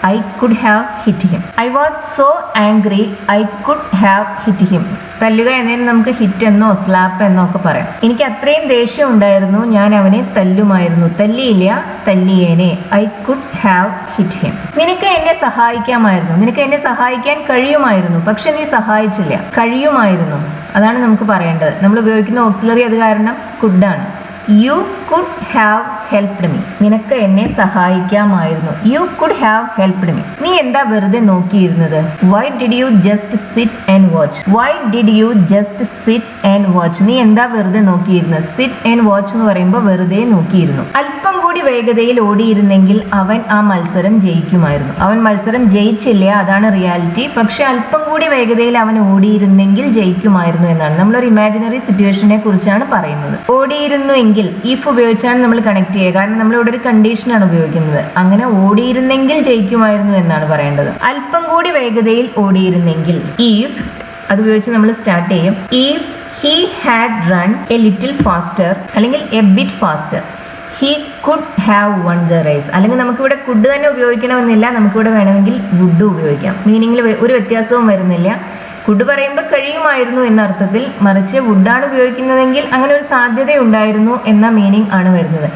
I could have hit him. I was so angry, I could have hit him. തല്ലുക എന്നതിന് നമുക്ക് ഹിറ്റ് എന്നോ സ്ലാപ്പ് എന്നോ ഒക്കെ പറയാം. എനിക്ക് അത്രയും ദേഷ്യം ഉണ്ടായിരുന്നു, ഞാൻ അവനെ തല്ലുമായിരുന്നു. തല്ലിയില്ല, തല്ലിയേനെ. I could have hit him. നിനക്ക് എന്നെ സഹായിക്കാമായിരുന്നു, നിനക്ക് എന്നെ സഹായിക്കാൻ കഴിയുമായിരുന്നു, പക്ഷെ നീ സഹായിച്ചില്ല. കഴിയുമായിരുന്നു, അതാണ് നമുക്ക് പറയേണ്ടത്. നമ്മൾ ഉപയോഗിക്കുന്ന ഓക്സിലറി അത് കാരണം could ആണ്. You could have helped me. നിനക്ക് എന്നെ സഹായിക്കാമായിരുന്നു. You could have helped me. നീ എന്താ വെറുതെ നോക്കിയിരുന്നത്? Why did you just sit and watch? Why did you just sit and watch? നീ എന്താ വെറുതെ നോക്കിയിരുന്നത്? Sit and watch എന്ന് പറയുമ്പോൾ വെറുതെ നോക്കിയിരുന്നു. അല്പം കൂടി വേഗതയിൽ ഓടിയിരുന്നെങ്കിൽ അവൻ ആ മത്സരം ജയിക്കുമായിരുന്നു. അവൻ മത്സരം ജയിച്ചില്ല, അതാണ് റിയാലിറ്റി. പക്ഷെ അല്പം കൂടി വേഗതയിൽ അവൻ ഓടിയിരുന്നെങ്കിൽ ജയിക്കുമായിരുന്നു എന്നാണ്. നമ്മളൊരു ഇമാജിനറി സിറ്റുവേഷനെ കുറിച്ചാണ് പറയുന്നത്. ഓടിയിരുന്നു ഇഫ് ഉപയോഗിച്ചാണ് നമ്മൾ കണക്ട് ചെയ്യുക. കാരണം നമ്മളിവിടെ ഒരു കണ്ടീഷനാണ് ഉപയോഗിക്കുന്നത്. അങ്ങനെ ഓടിയിരുന്നെങ്കിൽ ജയിക്കുമായിരുന്നു എന്നാണ് പറയേണ്ടത്. അല്പം കൂടി വേഗതയിൽ ഓടിയിരുന്നെങ്കിൽ, ഇഫ് അത് ഉപയോഗിച്ച് നമ്മൾ സ്റ്റാർട്ട് ചെയ്യും. If he had run a little faster അല്ലെങ്കിൽ a bit faster, he could have won the race. അല്ലെങ്കിൽ നമുക്കിവിടെ കുഡ് തന്നെ ഉപയോഗിക്കണമെന്നില്ല, നമുക്കിവിടെ വേണമെങ്കിൽ വുഡ് ഉപയോഗിക്കാം. മീനിങ്ങിൽ ഒരു വ്യത്യാസവും വരുന്നില്ല. കുഡ് പറയുമ്പോൾ കഴിയുമായിരുന്നു എന്ന അർത്ഥത്തിൽ, മറിച്ച് വുഡാണ് ഉപയോഗിക്കുന്നതെങ്കിൽ അങ്ങനെ ഒരു സാധ്യതയുണ്ടായിരുന്നു എന്ന മീനിങ് ആണ് വരുന്നത്.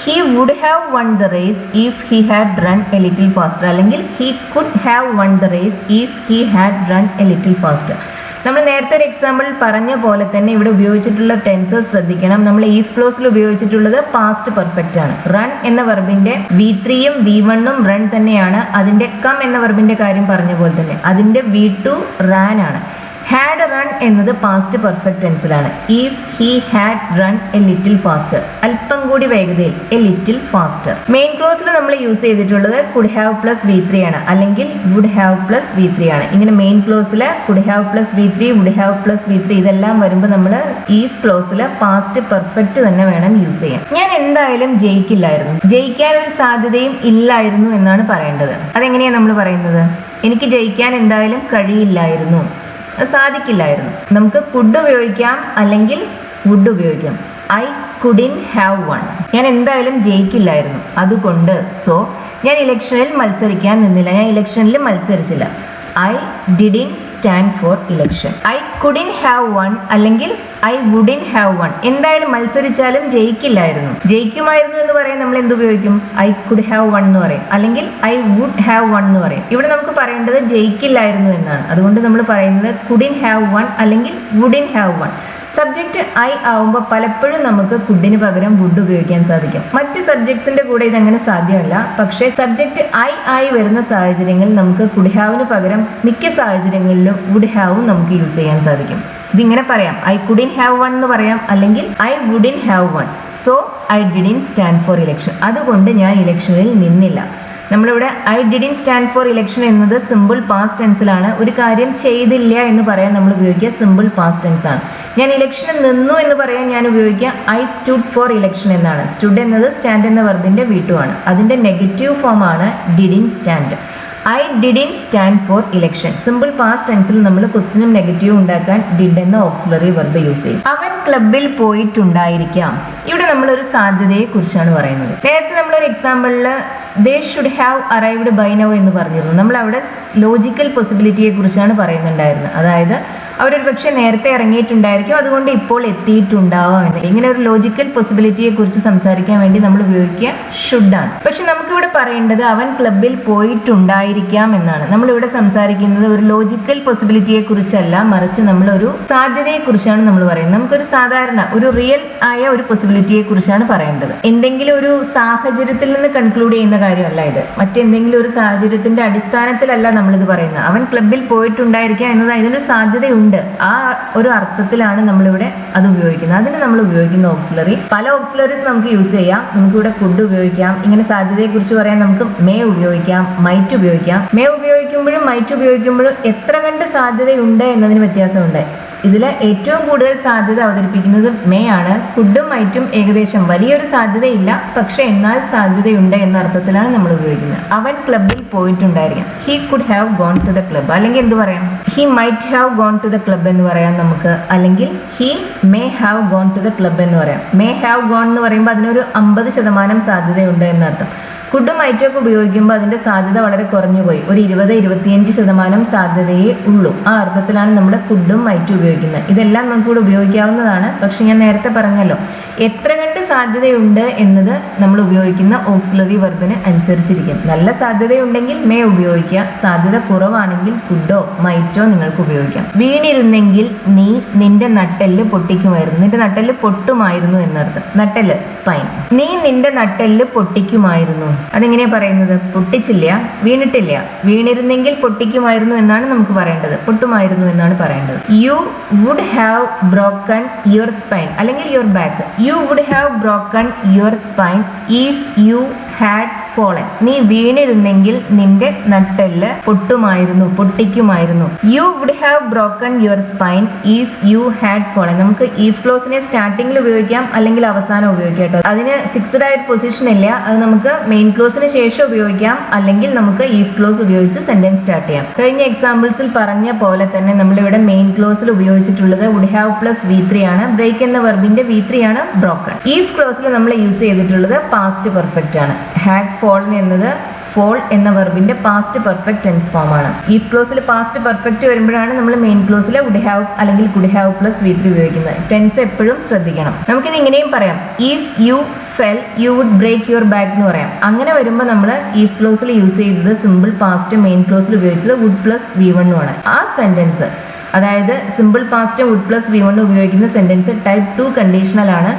He would have won the race if he had run a little faster, അല്ലെങ്കിൽ he could have won the race if he had run a little faster. നമ്മൾ നേരത്തെ ഒരു എക്സാമ്പിൾ പറഞ്ഞ പോലെ തന്നെ ഇവിടെ ഉപയോഗിച്ചിട്ടുള്ള ടെൻസസ് ശ്രദ്ധിക്കണം. നമ്മൾ ഈഫ് ക്ലോസിൽ ഉപയോഗിച്ചിട്ടുള്ളത് പാസ്റ്റ് പെർഫെക്റ്റ് ആണ്. റൺ എന്ന വെർബിന്റെ V3യും V1ഉം റൺ തന്നെയാണ്. അതിന്റെ കം എന്ന വെർബിന്റെ കാര്യം പറഞ്ഞ പോലെ തന്നെ അതിന്റെ V2 റാൻ ആണ്. ഹാഡ് റൺ എന്നത് പാസ്റ്റ് പെർഫെക്റ്റ് ടെൻസിലാണ്. If he had run a little faster, അല്പം കൂടി വേഗതയിൽ, എ ലിറ്റിൽ ഫാസ്റ്റർ. മെയിൻ ക്ലോസിൽ നമ്മൾ യൂസ് ചെയ്തിട്ടുള്ളത് കുഡ് ഹാവ് പ്ലസ് V3 ആണ്, അല്ലെങ്കിൽ വുഡ് ഹാവ് പ്ലസ് V3 ആണ്. ഇങ്ങനെ മെയിൻ ക്ലോസിൽ could have plus V3, would have plus V3 ഇതെല്ലാം വരുമ്പോൾ നമ്മൾ ഈഫ് ക്ലോസിൽ പാസ്റ്റ് പെർഫെക്റ്റ് തന്നെ വേണം യൂസ് ചെയ്യാൻ. ഞാൻ എന്തായാലും ജയിക്കില്ലായിരുന്നു, ജയിക്കാൻ ഒരു സാധ്യതയും ഇല്ലായിരുന്നു എന്നാണ് പറയേണ്ടത്. അതെങ്ങനെയാണ് നമ്മൾ പറയുന്നത്? എനിക്ക് ജയിക്കാൻ എന്തായാലും കഴിയില്ലായിരുന്നു, സാധിക്കില്ലായിരുന്നു. നമുക്ക് കുഡ് ഉപയോഗിക്കാം, അല്ലെങ്കിൽ വുഡ് ഉപയോഗിക്കാം. I couldn't have one. ഞാൻ എന്തായാലും ജയിക്കില്ലായിരുന്നു, അതുകൊണ്ട് സോ ഞാൻ ഇലക്ഷനിൽ മത്സരിക്കാൻ നിന്നില്ല, ഞാൻ ഇലക്ഷനിൽ മത്സരിച്ചില്ല. I didn't stand for election. I couldn't have won അല്ലെങ്കിൽ ഐ വുഡിൻ ഹാവ് വൺ. എന്തായാലും മത്സരിച്ചാലും ജയിക്കില്ലായിരുന്നു. ജയിക്കുമായിരുന്നു എന്ന് പറയാൻ നമ്മൾ എന്ത് ഉപയോഗിക്കും? ഐ കുഡ് ഹാവ് വൺ എന്ന് പറയും, അല്ലെങ്കിൽ ഐ വുഡ് ഹാവ് വൺ എന്ന് പറയും. ഇവിടെ നമുക്ക് പറയേണ്ടത് ജയിക്കില്ലായിരുന്നു എന്നാണ്. അതുകൊണ്ട് നമ്മൾ പറയുന്നത് കുഡിൻ ഹാവ് വൺ അല്ലെങ്കിൽ wouldn't have one. Subject I ആവുമ്പോൾ പലപ്പോഴും നമുക്ക് കുഡിന് പകരം വുഡ് ഉപയോഗിക്കാൻ സാധിക്കും. മറ്റ് സബ്ജക്ട്സിന്റെ കൂടെ ഇതങ്ങനെ സാധ്യമല്ല. പക്ഷേ സബ്ജക്റ്റ് ഐ ആയി വരുന്ന സാഹചര്യങ്ങളിൽ നമുക്ക് കുഡ് ഹാവിന് പകരം മിക്ക സാഹചര്യങ്ങളിലും വുഡ് ഹാവും നമുക്ക് യൂസ് ചെയ്യാൻ സാധിക്കും. ഇതിങ്ങനെ പറയാം, ഐ കുഡിൻ ഹാവ് വൺ എന്ന് പറയാം, അല്ലെങ്കിൽ I wouldn't have one. So I didn't stand for election. അതുകൊണ്ട് ഞാൻ ഇലക്ഷനിൽ നിന്നില്ല. നമ്മളിവിടെ I didn't stand for election എന്നത് സിമ്പിൾ പാസ്റ്റ് ടെൻസിലാണ്. ഒരു കാര്യം ചെയ്തില്ല എന്ന് പറയാൻ നമ്മൾ ഉപയോഗിക്കുക സിമ്പിൾ പാസ്റ്റ് ടെൻസ് ആണ്. ഞാൻ ഇലക്ഷനിൽ നിന്നു എന്ന് പറയാൻ ഞാൻ ഉപയോഗിക്കുക ഐ സ്റ്റുഡ് ഫോർ ഇലക്ഷൻ എന്നാണ്. സ്റ്റുഡ് എന്നത് സ്റ്റാൻഡ് എന്ന വെർബിന്റെ V2 ആണ്. അതിന്റെ നെഗറ്റീവ് ഫോം ആണ് didn't stand. I didn't stand for election. Simple past ടെൻസിൽ നമ്മൾ ക്വസ്റ്റ്യനും നെഗറ്റീവും ഉണ്ടാക്കാൻ ഡിഡ് എന്ന ഓക്സിലറി വെർബ് യൂസ് ചെയ്യും. അവൻ ക്ലബിൽ പോയിട്ടുണ്ടായിരിക്കാം. ഇവിടെ നമ്മളൊരു സാധ്യതയെ കുറിച്ചാണ് പറയുന്നത്. നേരത്തെ നമ്മളൊരു എക്സാമ്പിളിൽ they should have arrived by now എന്ന് പറഞ്ഞിരുന്നു. നമ്മൾ അവിടെ ലോജിക്കൽ പോസിബിലിറ്റിയെ കുറിച്ചാണ് പറയുന്നുണ്ടായിരുന്നത്. അതായത് അവരൊരു പക്ഷേ നേരത്തെ ഇറങ്ങിയിട്ടുണ്ടായിരിക്കും, അതുകൊണ്ട് ഇപ്പോൾ എത്തിയിട്ടുണ്ടാവാം എന്ന്. ഇങ്ങനെ ഒരു ലോജിക്കൽ പോസിബിലിറ്റിയെ കുറിച്ച് സംസാരിക്കാൻ വേണ്ടി നമ്മൾ ഉപയോഗിക്കുക ഷുഡ് ആണ്. പക്ഷെ നമുക്കിവിടെ പറയേണ്ടത് അവൻ ക്ലബിൽ പോയിട്ടുണ്ടായിരിക്കാം എന്നാണ്. നമ്മളിവിടെ സംസാരിക്കുന്നത് ഒരു ലോജിക്കൽ പോസിബിലിറ്റിയെ കുറിച്ചല്ല, മറിച്ച് നമ്മളൊരു സാധ്യതയെ കുറിച്ചാണ് നമ്മൾ പറയുന്നത്. നമുക്കൊരു സാധാരണ ഒരു റിയൽ ആയ ഒരു പോസിബിലിറ്റിയെ കുറിച്ചാണ് പറയേണ്ടത്. എന്തെങ്കിലും ഒരു സാഹചര്യത്തിൽ നിന്ന് കൺക്ലൂഡ് ചെയ്യുന്ന കാര്യമല്ല ഇത്. മറ്റെന്തെങ്കിലും ഒരു സാഹചര്യത്തിന്റെ അടിസ്ഥാനത്തിലല്ല നമ്മളിത് പറയുന്നത്. അവൻ ക്ലബിൽ പോയിട്ടുണ്ടായിരിക്കാം എന്നത് അതിനൊരു സാധ്യതയുണ്ട്, ആ ഒരു അർത്ഥത്തിലാണ് നമ്മളിവിടെ അത് ഉപയോഗിക്കുന്നത്. അതിന് നമ്മൾ ഉപയോഗിക്കുന്ന ഓക്സിലറി പല ഓക്സിലറീസ് നമുക്ക് യൂസ് ചെയ്യാം. നമുക്കിവിടെ കുഡ് ഉപയോഗിക്കാം. ഇങ്ങനെ സാധ്യതയെ കുറിച്ച് പറയാൻ നമുക്ക് മേ ഉപയോഗിക്കാം, മൈറ്റ് ഉപയോഗിക്കാം. മേ ഉപയോഗിക്കുമ്പോഴും മൈറ്റ് ഉപയോഗിക്കുമ്പോഴും എത്ര കണ്ട് സാധ്യതയുണ്ട് എന്നതിന് വ്യത്യാസമുണ്ട്. ഇതിൽ ഏറ്റവും കൂടുതൽ സാധ്യത അവതരിപ്പിക്കുന്നത് മേ ആണ്. കുഡും മൈറ്റും ഏകദേശം വലിയൊരു സാധ്യതയില്ല, പക്ഷെ എന്നാൽ സാധ്യതയുണ്ട് എന്ന അർത്ഥത്തിലാണ് നമ്മൾ ഉപയോഗിക്കുന്നത്. അവൻ ക്ലബിൽ പോയിട്ടുണ്ടായിരിക്കാം. He could have gone to the club. അല്ലെങ്കിൽ എന്ത് പറയാം? He might have gone to the club എന്ന് പറയാം നമുക്ക്. അല്ലെങ്കിൽ he may have gone to the club എന്ന് പറയാം. മേ ഹാവ് ഗോൺ എന്ന് പറയുമ്പോൾ അതിനൊരു 50% സാധ്യതയുണ്ട് എന്നർത്ഥം. കുഡും മൈറ്റും ഒക്കെ ഉപയോഗിക്കുമ്പോൾ അതിന്റെ സാധ്യത വളരെ കുറഞ്ഞു പോയി. ഒരു 20-25% സാധ്യതയേ ഉള്ളൂ. ആ അർത്ഥത്തിലാണ് നമ്മുടെ കുഡും മൈറ്റും ഉപയോഗിക്കുന്നത്. ഇതെല്ലാം നമുക്കിവിടെ ഉപയോഗിക്കാവുന്നതാണ്. പക്ഷെ ഞാൻ നേരത്തെ പറഞ്ഞല്ലോ, എത്ര കണ്ട് സാധ്യതയുണ്ട് എന്നത് നമ്മൾ ഉപയോഗിക്കുന്ന ഓക്സിലറി വെർബിന് അനുസരിച്ചിരിക്കും. നല്ല സാധ്യതയുണ്ടെങ്കിൽ മേ ഉപയോഗിക്കുക. സാധ്യത കുറവാണെങ്കിൽ കുഡോ മൈറ്റോ നിങ്ങൾക്ക് ഉപയോഗിക്കാം. വീണിരുന്നെങ്കിൽ നീ നിന്റെ നട്ടെല്ല് പൊട്ടിക്കുമായിരുന്നു. നിന്റെ നട്ടെല്ല് പൊട്ടുമായിരുന്നു എന്നർത്ഥം. നട്ടെല്ല് സ്പൈൻ. നീ നിന്റെ നട്ടെല്ല് പൊട്ടിക്കുമായിരുന്നു. അതെങ്ങനെയാ പറയുന്നത്? പൊട്ടിച്ചില്ല, വീണിട്ടില്ല. വീണിരുന്നെങ്കിൽ പൊട്ടിക്കുമായിരുന്നു എന്നാണ് നമുക്ക് പറയേണ്ടത്, പൊട്ടുമായിരുന്നു എന്നാണ് പറയേണ്ടത്. You would have broken your spine അല്ലെങ്കിൽ your back. You would have broken your spine if you had fallen. നീ വീണിരുന്നെങ്കിൽ നിന്റെ നട്ടെല്ല് പൊട്ടുമായിരുന്നു, പൊട്ടിക്കുമായിരുന്നു. You would have broken your spine if you had fallen. നമുക്ക് ഇഫ് ക്ലോസിനെ സ്റ്റാർട്ടിങ്ങിൽ ഉപയോഗിക്കാം അല്ലെങ്കിൽ അവസാനം ഉപയോഗിക്കാം കേട്ടോ. അതിന് ഫിക്സ്ഡ് ആയ പൊസിഷൻ ഇല്ല. അത് നമുക്ക് മെയിൻ ക്ലോസിന് ശേഷം ഉപയോഗിക്കാം, അല്ലെങ്കിൽ നമുക്ക് ഇഫ് ക്ലോസ് ഉപയോഗിച്ച് സെന്റൻസ് സ്റ്റാർട്ട് ചെയ്യാം. കഴിഞ്ഞ എക്സാമ്പിൾസിൽ പറഞ്ഞ പോലെ തന്നെ നമ്മളിവിടെ മെയിൻ ക്ലോസിൽ ഉപയോഗിച്ചിട്ടുള്ളത് വുഡ് ഹാവ് പ്ലസ് V3 ആണ്. ബ്രേക്ക് എന്ന വെർബിന്റെ V3 ആണ് ബ്രോക്കൺ. ഇഫ് ക്ലോസിൽ നമ്മൾ യൂസ് ചെയ്തിട്ടുള്ളത് പാസ്റ്റ് പെർഫെക്റ്റ് ആണ്. ഹാഡ് ഫോളൻ എന്നത് ഫോൾ എന്ന വെർബിന്റെ പാസ്റ്റ് പെർഫെക്റ്റ് ടെൻസ് ഫോം ആണ്. ഇഫ് ക്ലോസിൽ പാസ്റ്റ് പെർഫെക്റ്റ് വരുമ്പോഴാണ് നമ്മൾ മെയിൻ ക്ലോസിൽ വുഡ് ഹാവ് അല്ലെങ്കിൽ കുഡ് ഹാവ് പ്ലസ് V3 ഉപയോഗിക്കുന്നത്. ടെൻസ് എപ്പോഴും ശ്രദ്ധിക്കണം. നമുക്കിത് ഇങ്ങനെയും പറയാം. If you fell you would break your back എന്ന് പറയാം. അങ്ങനെ വരുമ്പോൾ നമ്മൾ ഇഫ് ക്ലോസിൽ യൂസ് ചെയ്തത് സിമ്പിൾ പാസ്റ്റ്, മെയിൻ ക്ലോസിൽ ഉപയോഗിച്ചത് വുഡ് പ്ലസ് V1 ആണ്. ആ സെന്റൻസ്, അതായത് simple past would plus V1 ഉപയോഗിക്കുന്ന സെന്റൻസ് ടൈപ്പ് 2 കണ്ടീഷണൽ ആണ്.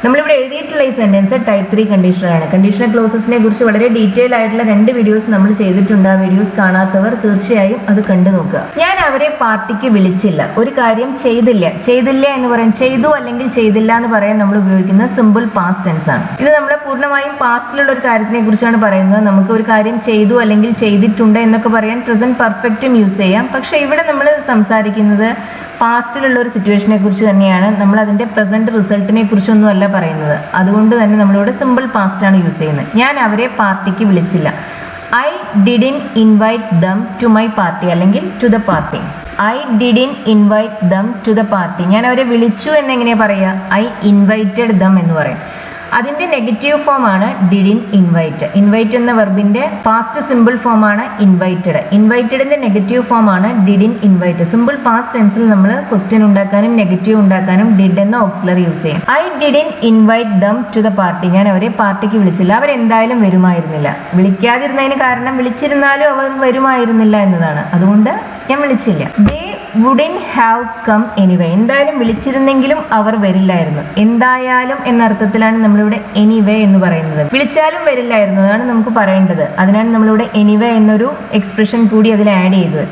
നമ്മളിവിടെ എഴുതിയിട്ടുള്ള ഈ സെന്റൻസ് ടൈപ്പ് 3 കണ്ടീഷണലാണ്. കണ്ടീഷണൽ ക്ലോസസിനെ കുറിച്ച് വളരെ ഡീറ്റെയിൽ ആയിട്ടുള്ള 2 വീഡിയോസ് നമ്മൾ ചെയ്തിട്ടുണ്ട്. ആ വീഡിയോസ് കാണാത്തവർ തീർച്ചയായും അത് കണ്ടു നോക്കുക. ഞാൻ അവരെ പാർട്ടിക്ക് വിളിച്ചില്ല. ഒരു കാര്യം ചെയ്തില്ല. ചെയ്തില്ല എന്ന് പറയാൻ, ചെയ്തു അല്ലെങ്കിൽ ചെയ്തില്ല എന്ന് പറയാൻ നമ്മൾ ഉപയോഗിക്കുന്ന സിമ്പിൾ പാസ്റ്റ് ടെൻസ് ആണ്. ഇത് നമ്മൾ പൂർണ്ണമായും പാസ്റ്റിലുള്ള ഒരു കാര്യത്തിനെ കുറിച്ചാണ് പറയുന്നത്. നമുക്ക് ഒരു കാര്യം ചെയ്തു അല്ലെങ്കിൽ ചെയ്തിട്ടുണ്ട് എന്നൊക്കെ പറയാൻ പ്രസന്റ് പെർഫെക്റ്റും യൂസ് ചെയ്യാം. പക്ഷെ ഇവിടെ നമ്മൾ സംസാരിക്കുന്നത് പാസ്റ്റിലുള്ള ഒരു സിറ്റുവേഷനെ കുറിച്ച് തന്നെയാണ്. നമ്മൾ അതിന്റെ പ്രസന്റ് റിസൾട്ടിനെ കുറിച്ചൊന്നും അല്ല പറയുന്നത്. അതുകൊണ്ട് തന്നെ നമ്മളിവിടെ സിമ്പിൾ പാസ്റ്റ് ആണ് യൂസ് ചെയ്യുന്നത്. ഞാൻ അവരെ പാർട്ടിക്ക് വിളിച്ചില്ല. I didn't invite them to my party അല്ലെങ്കിൽ to the party. I didn't invite them to the party. ഞാൻ അവരെ വിളിച്ചു എന്നെങ്ങനെയാ പറയുക? ഐ ഇൻവൈറ്റഡ് ദം എന്ന് പറയും. അതിന്റെ നെഗറ്റീവ് ഫോം ആണ് ഡിഡിന്റ് ഇൻവൈറ്റ്. ഇൻവൈറ്റ് എന്ന വെർബിന്റെ പാസ്റ്റ് സിമ്പിൾ ഫോം ആണ് ഇൻവൈറ്റഡ്. ഇൻവൈറ്റഡിന്റെ നെഗറ്റീവ് ഫോം ആണ് ഡിഡിന്റ് ഇൻവൈറ്റ്. സിമ്പിൾ പാസ്റ്റ് ടെൻസിൽ നമ്മൾ ക്വസ്റ്റ്യൻ ഉണ്ടാക്കാനും നെഗറ്റീവ് ഉണ്ടാക്കാനും ഡിഡ് എന്ന ഓക്സിലറി യൂസ് ചെയ്യും. I didn't invite them to the party. ഞാൻ അവരെ പാർട്ടിക്ക് വിളിച്ചില്ല. അവരെന്തായാലും വരുമായിരുന്നില്ല. വിളിക്കാതിരുന്നതിന് കാരണം വിളിച്ചിരുന്നാലും അവർ വരുമായിരുന്നില്ല എന്നതാണ്. അതുകൊണ്ട് ഞാൻ വിളിച്ചില്ല. ദേ വുഡിന്റ് ഹാവ് കം എനിവേ. എന്തായാലും വിളിച്ചിരുന്നെങ്കിലും അവർ വരില്ലായിരുന്നു. എന്തായാലും എന്ന അർത്ഥത്തിലാണ് നമ്മളിവിടെ എനിവേ എന്ന് പറയുന്നത്. വിളിച്ചാലും വരില്ലായിരുന്നു, അതാണ് നമുക്ക് പറയേണ്ടത്. അതിനാണ് നമ്മളിവിടെ എനിവേ എന്നൊരു എക്സ്പ്രഷൻ കൂടി അതിൽ ആഡ് ചെയ്തത്.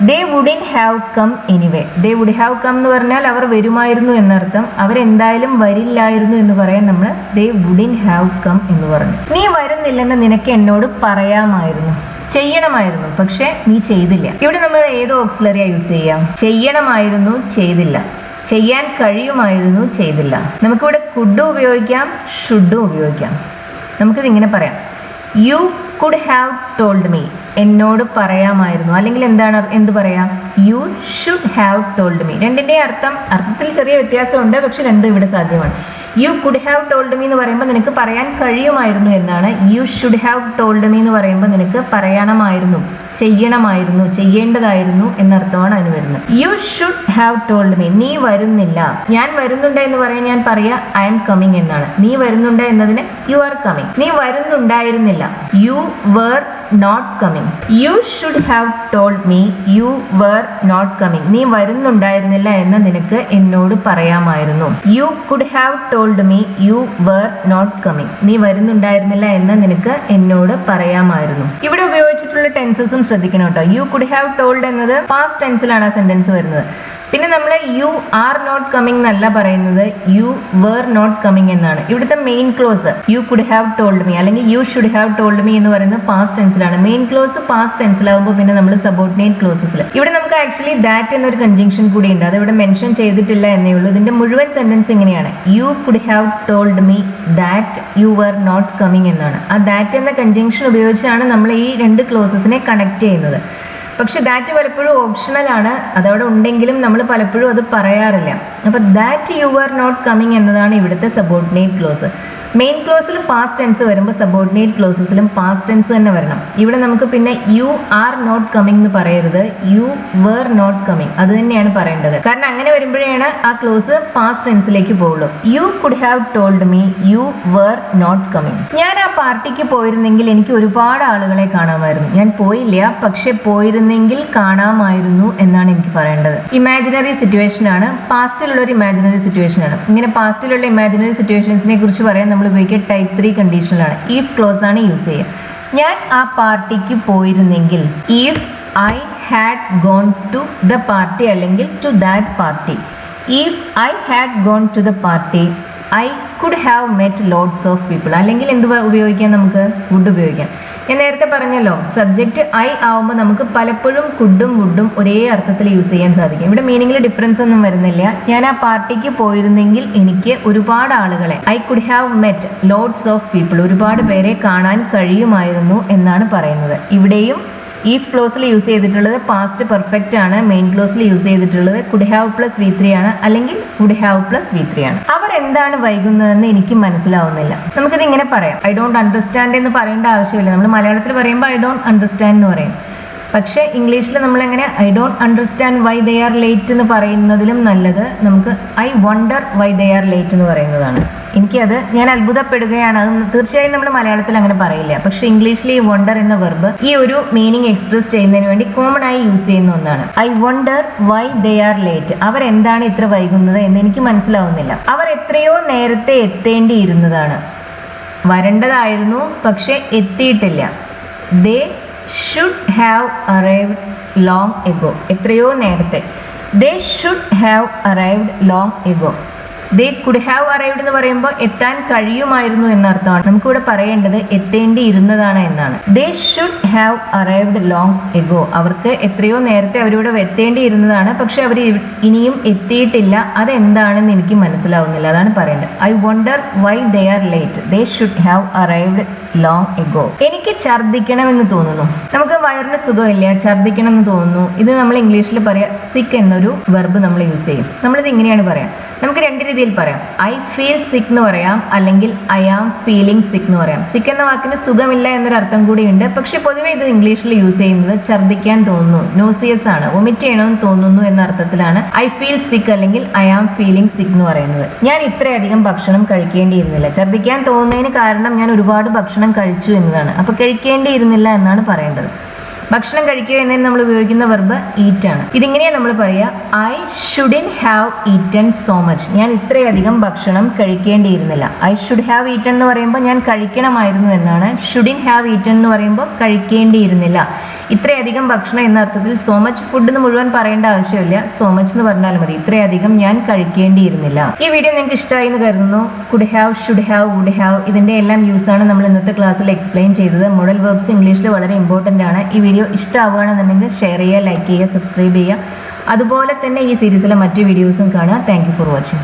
They wouldn't have come anyway. They would have come എന്ന് പറഞ്ഞാൽ അവർ വരുമായിരുന്നു എന്നർത്ഥം. അവരെന്തായാലും വരില്ലായിരുന്നു എന്ന് പറയാൻ നമ്മൾ ദേ വുഡിന്റ് ഹാവ് കം എന്ന് പറഞ്ഞു. നീ വരുന്നില്ലെന്ന് നിനക്ക് എന്നോട് പറയാമായിരുന്നു. ചെയ്യണമായിരുന്നു, പക്ഷെ നീ ചെയ്തില്ല. ഇവിടെ നമ്മൾ ഏത് ഓക്സിലറിയാ യൂസ് ചെയ്യാം? ചെയ്യണമായിരുന്നു, ചെയ്തില്ല. ചെയ്യാൻ കഴിയുമായിരുന്നു, ചെയ്തില്ല. നമുക്കിവിടെ കുഡും ഉപയോഗിക്കാം, ഷുഡും ഉപയോഗിക്കാം. നമുക്കിത് ഇങ്ങനെ പറയാം. U could have told me, എന്നോട് പറയാമായിരുന്നു. അല്ലെങ്കിൽ എന്ത് പറയാം, U should have told me. രണ്ടിൻ്റെ അർത്ഥത്തിൽ ചെറിയ വ്യത്യാസമുണ്ട്, പക്ഷെ രണ്ടും ഇവിടെ സാധ്യമാണ്. U could have told me എന്ന് പറയുമ്പോൾ നിനക്ക് പറയാൻ കഴിയുമായിരുന്നു എന്നാണ്. U should have told me എന്ന് പറയുമ്പോൾ നിനക്ക് പറയണമായിരുന്നു, ചെയ്യണമായിരുന്നു, ചെയ്യേണ്ടതായിരുന്നു എന്നർത്ഥമാണ് അതിന് വരുന്നത്. U should have told me, നീ വരുന്നില്ല. ഞാൻ വരുന്നുണ്ട് എന്ന് പറയാൻ ഞാൻ പറയാ ഐ എം കമ്മിങ് എന്നാണ്. നീ വരുന്നുണ്ട് എന്നതിന് യു ആർ കമ്മിങ്. നീ വരുന്നുണ്ടായിരുന്നില്ല, you were not coming. You should have told me you were not coming. നീ വരുന്നുണ്ടായിരുന്നില്ല എന്ന് നിനക്ക് എന്നോട് പറയാമായിരുന്നു. You could have told me you were not coming. നീ വരുന്നുണ്ടായിരുന്നില്ല എന്ന് നിനക്ക് എന്നോട് പറയാമായിരുന്നു. ഇവിടെ ഉപയോഗിച്ചിട്ടുള്ള ടെൻസസും ശ്രദ്ധിക്കണം കേട്ടോ. യു കുഡ് ഹാവ് ടോൾഡ് എന്നത് പാസ്റ്റ് ടെൻസിലാണ് ആ സെന്റൻസ് വരുന്നത്. പിന്നെ നമ്മൾ യു ആർ നോട്ട് കമ്മിങ് എന്നല്ല പറയുന്നത്, യു വേർ നോട്ട് കമ്മിങ് എന്നാണ്. ഇവിടുത്തെ main clause you could have told me അല്ലെങ്കിൽ you should have told me എന്ന് പറയുന്നത് പാസ്റ്റ് ടെൻസിലാണ്. മെയിൻ ക്ലോസ് പാസ്റ്റ് ടെൻസിലാവുമ്പോൾ പിന്നെ നമ്മൾ സബോർഡിനേറ്റ് ക്ലോസസിൽ ഇവിടെ നമുക്ക് ആക്ച്വലി ദാറ്റ് എന്നൊരു കൺജങ്ഷൻ കൂടി ഉണ്ട്. അത് ഇവിടെ മെൻഷൻ ചെയ്തിട്ടില്ല എന്നേ ഉള്ളൂ. ഇതിന്റെ മുഴുവൻ സെന്റൻസ് ഇങ്ങനെയാണ്, you could have told me that you were not coming എന്നാണ്. ആ ദാറ്റ് എന്ന കൺജങ്ഷൻ ഉപയോഗിച്ചാണ് നമ്മൾ ഈ രണ്ട് ക്ലോസസിനെ കണക്ട് ചെയ്യുന്നത്. പക്ഷെ ദാറ്റ് പലപ്പോഴും ഓപ്ഷണൽ ആണ്, അതവിടെ ഉണ്ടെങ്കിലും നമ്മൾ പലപ്പോഴും അത് പറയാറില്ല. അപ്പോൾ that you are not coming എന്നതാണ് ഇവിടുത്തെ സബോർഡിനേറ്റ് ക്ലോസ്. മെയിൻ ക്ലോസിൽ പാസ്റ്റ് ടെൻസ് വരുമ്പോൾ സബോർഡിനേറ്റ് ക്ലോസസിലും പാസ്റ്റ് ടെൻസ് തന്നെ വരണം. ഇവിടെ നമുക്ക് പിന്നെ യു ആർ നോട്ട് കമ്മിങ് എന്ന് പറയരുത്, യു വേർ നോട്ട് കമ്മിങ് അത് തന്നെയാണ് പറയേണ്ടത്. കാരണം അങ്ങനെ വരുമ്പോഴാണ് ആ ക്ലോസ് പാസ്റ്റ് ടെൻസിലേക്ക് പോകുള്ളൂ. You could have told me you were not coming. ഞാൻ ആ പാർട്ടിക്ക് പോയിരുന്നെങ്കിൽ എനിക്ക് ഒരുപാട് ആളുകളെ കാണാമായിരുന്നു. ഞാൻ പോയില്ല, പക്ഷെ പോയിരുന്നെങ്കിൽ കാണാമായിരുന്നു എന്നാണ് എനിക്ക് പറയേണ്ടത്. ഇമാജിനറി സിറ്റുവേഷൻ ആണ്, പാസ്റ്റിലുള്ള ഒരു ഇമാജിനറി സിറ്റുവേഷൻ ആണ്. ഇങ്ങനെ പാസ്റ്റിലുള്ള ഇമാജിനറി സിറ്റുവേഷൻസിനെ കുറിച്ച് പറയാൻ നമ്മൾ ഉപയോഗിക്കുക ടൈപ്പ് 3 കണ്ടീഷനിലാണ്. ഇഫ് ക്ലോസ് ആണ് യൂസ് ചെയ്യുക. ഞാൻ ആ പാർട്ടിക്ക് പോയിരുന്നെങ്കിൽ, if I had gone to the party അല്ലെങ്കിൽ to that party. If I had gone to the party I could have met lots of people. അല്ലെങ്കിൽ എന്ത് ഉപയോഗിക്കാം, നമുക്ക് വുഡ് ഉപയോഗിക്കാം. ഞാൻ നേരത്തെ പറഞ്ഞല്ലോ, സബ്ജക്റ്റ് ഐ ആവുമ്പോൾ നമുക്ക് പലപ്പോഴും കുഡും വുഡും ഒരേ അർത്ഥത്തിൽ യൂസ് ചെയ്യാൻ സാധിക്കും. ഇവിടെ മീനിങ്ങിൽ ഡിഫറൻസ് ഒന്നും വരുന്നില്ല. ഞാൻ ആ പാർട്ടിക്ക് പോയിരുന്നെങ്കിൽ എനിക്ക് ഒരുപാട് ആളുകളെ, I could have met lots of people, ഒരുപാട് പേരെ കാണാൻ കഴിയുമായിരുന്നു എന്നാണ് പറയുന്നത്. ഇവിടെയും ഈഫ് ക്ലോസിൽ യൂസ് ചെയ്തിട്ടുള്ളത് പാസ്റ്റ് പെർഫെക്റ്റ് ആണ്, മെയിൻ ക്ലോസിൽ യൂസ് ചെയ്തിട്ടുള്ളത് കുഡ് ഹാവ് പ്ലസ് V3 ആണ് അല്ലെങ്കിൽ വുഡ് ഹാവ് പ്ലസ് V3 ആണ്. അവർ എന്താണ് വൈകുന്നതെന്ന് എനിക്ക് മനസ്സിലാവുന്നില്ല. നമുക്കിത് ഇങ്ങനെ പറയാം, ഐ ഡോണ്ട് അണ്ടർസ്റ്റാൻഡ് എന്ന് പറയേണ്ട ആവശ്യമില്ല. നമ്മൾ മലയാളത്തിൽ പറയുമ്പോൾ ഐ ഡോണ്ട് അണ്ടർസ്റ്റാൻഡ് എന്ന് പറയും. പക്ഷേ ഇംഗ്ലീഷിൽ നമ്മളെങ്ങനെ I don't understand why they are late എന്ന് പറയുന്നതിലും നല്ലത് നമുക്ക് I wonder why they are late എന്ന് പറയുന്നതാണ്. ഞാൻ അത്ഭുതപ്പെടുകയാണ്. അത് തീർച്ചയായും നമ്മൾ മലയാളത്തിൽ അങ്ങനെ പറയില്ല. പക്ഷേ ഇംഗ്ലീഷിൽ ഈ വണ്ടർ എന്ന വെർബ് ഈ ഒരു മീനിങ് എക്സ്പ്രസ് ചെയ്യുന്നതിന് വേണ്ടി കോമൺ ആയി യൂസ് ചെയ്യുന്ന ഒന്നാണ്. I wonder why they are late. അവരെന്താണ് ഇത്ര വൈകുന്നത് എന്ന് എനിക്ക് മനസ്സിലാവുന്നില്ല. അവർ എത്രയോ നേരത്തെ എത്തേണ്ടിയിരുന്നതാണ്, വരേണ്ടതായിരുന്നു പക്ഷെ എത്തിയിട്ടില്ല. ദേ should have arrived long ago. എത്രയോ നേരത്തെ. They should have arrived long ago. They could have arrived എന്ന് പറയുമ്പോൾ എത്താൻ കഴിയുമായിരുന്നു എന്നർത്ഥമാണ്. നമുക്കിവിടെ പറയേണ്ടത് എത്തേണ്ടിയിരുന്നതാണ് എന്നാണ്. They should have arrived long ago. അവർക്ക് എത്രയോ നേരത്തെ അവരിവിടെ എത്തേണ്ടിയിരുന്നതാണ്, പക്ഷെ അവർ ഇനിയും എത്തിയിട്ടില്ല. അതെന്താണെന്ന് എനിക്ക് മനസ്സിലാവുന്നില്ല. അതാണ് പറയേണ്ടത്. I wonder why they are late. They should have arrived long ago. എനിക്ക് ഛർദ്ദിക്കണമെന്ന് തോന്നുന്നു. നമുക്ക് വയറിന് സുഖമില്ല, ഛർദ്ദിക്കണം എന്ന് തോന്നുന്നു. ഇത് നമ്മൾ ഇംഗ്ലീഷിൽ പറയാം സിക്ക് എന്നൊരു വെർബ് നമ്മൾ യൂസ് ചെയ്യും. നമ്മളിത് ഇങ്ങനെയാണ് പറയാം. നമുക്ക് രണ്ട് രീതിയിൽ പറയാം. ഐ ഫീൽ സിക്ക് എന്ന് പറയാം, അല്ലെങ്കിൽ ഐ ആം ഫീലിംഗ് സിക്ക് എന്ന് പറയാം. സിക്ക് എന്ന വാക്കിന് സുഖമില്ല എന്നൊരു അർത്ഥം കൂടിയുണ്ട്. പക്ഷെ പൊതുവെ ഇത് ഇംഗ്ലീഷിൽ യൂസ് ചെയ്യുന്നത് ഛർദ്ദിക്കാൻ തോന്നുന്നു, നോസിയസ് ആണ്, വൊമിറ്റ് ചെയ്യണമെന്ന് തോന്നുന്നു എന്ന അർത്ഥത്തിലാണ് ഐ ഫീൽ സിക്ക് അല്ലെങ്കിൽ ഐ ആം ഫീലിംഗ് സിക്ക് എന്ന് പറയുന്നത്. ഞാൻ ഇത്രയധികം ഭക്ഷണം കഴിക്കേണ്ടിയിരുന്നില്ല. ഛർദ്ദിക്കാൻ തോന്നുന്നതിന് കാരണം ഞാൻ ഒരുപാട് ഭക്ഷണം കഴിച്ചു എന്നതാണ്. അപ്പൊ കഴിക്കേണ്ടിയിരുന്നില്ല എന്നാണ് പറയേണ്ടത്. ഭക്ഷണം കഴിക്കുക എന്നതിന് നമ്മൾ ഉപയോഗിക്കുന്ന വെർബ് ഈറ്റ് ആണ്. ഇതിങ്ങനെയാണ് നമ്മൾ പറയുക, I shouldn't have eaten so much. ഞാൻ ഇത്രയധികം ഭക്ഷണം കഴിക്കേണ്ടിയിരുന്നില്ല. ഐ ഷുഡ് ഹാവ് ഈറ്റൺ എന്ന് പറയുമ്പോൾ ഞാൻ കഴിക്കണമായിരുന്നു എന്നാണ്. ഷുഡിൻ ഹാവ് ഈറ്റൺ എന്ന് പറയുമ്പോൾ കഴിക്കേണ്ടിയിരുന്നില്ല. ഇത്രയധികം ഭക്ഷണം എന്ന അർത്ഥത്തിൽ സോ മച്ച് ഫുഡ് എന്ന് മുഴുവൻ പറയേണ്ട ആവശ്യമില്ല, സോ മച്ച് എന്ന് പറഞ്ഞാൽ മതി. ഇത്രയധികം ഞാൻ കഴിക്കേണ്ടിയിരുന്നില്ല. ഈ വീഡിയോ നിങ്ങൾക്ക് ഇഷ്ടമായി എന്ന് കരുതുന്നു. Could have, should have, would have ഇതിന്റെ എല്ലാം യൂസ് ആണ് നമ്മൾ ഇന്നത്തെ ക്ലാസ്സിൽ എക്സ്പ്ലെയിൻ ചെയ്തത്. മോഡൽ വെർബ്സ് ഇംഗ്ലീഷിൽ വളരെ ഇമ്പോർട്ടൻ്റ് ആണ്. ഈ വീഡിയോ ഇഷ്ടമാവുകയാണെന്നുണ്ടെങ്കിൽ ഷെയർ ചെയ്യുക, ലൈക്ക് ചെയ്യുക, സബ്സ്ക്രൈബ് ചെയ്യുക. അതുപോലെ തന്നെ ഈ സീരീസിലെ മറ്റു വീഡിയോസും കാണുക. Thank you for watching.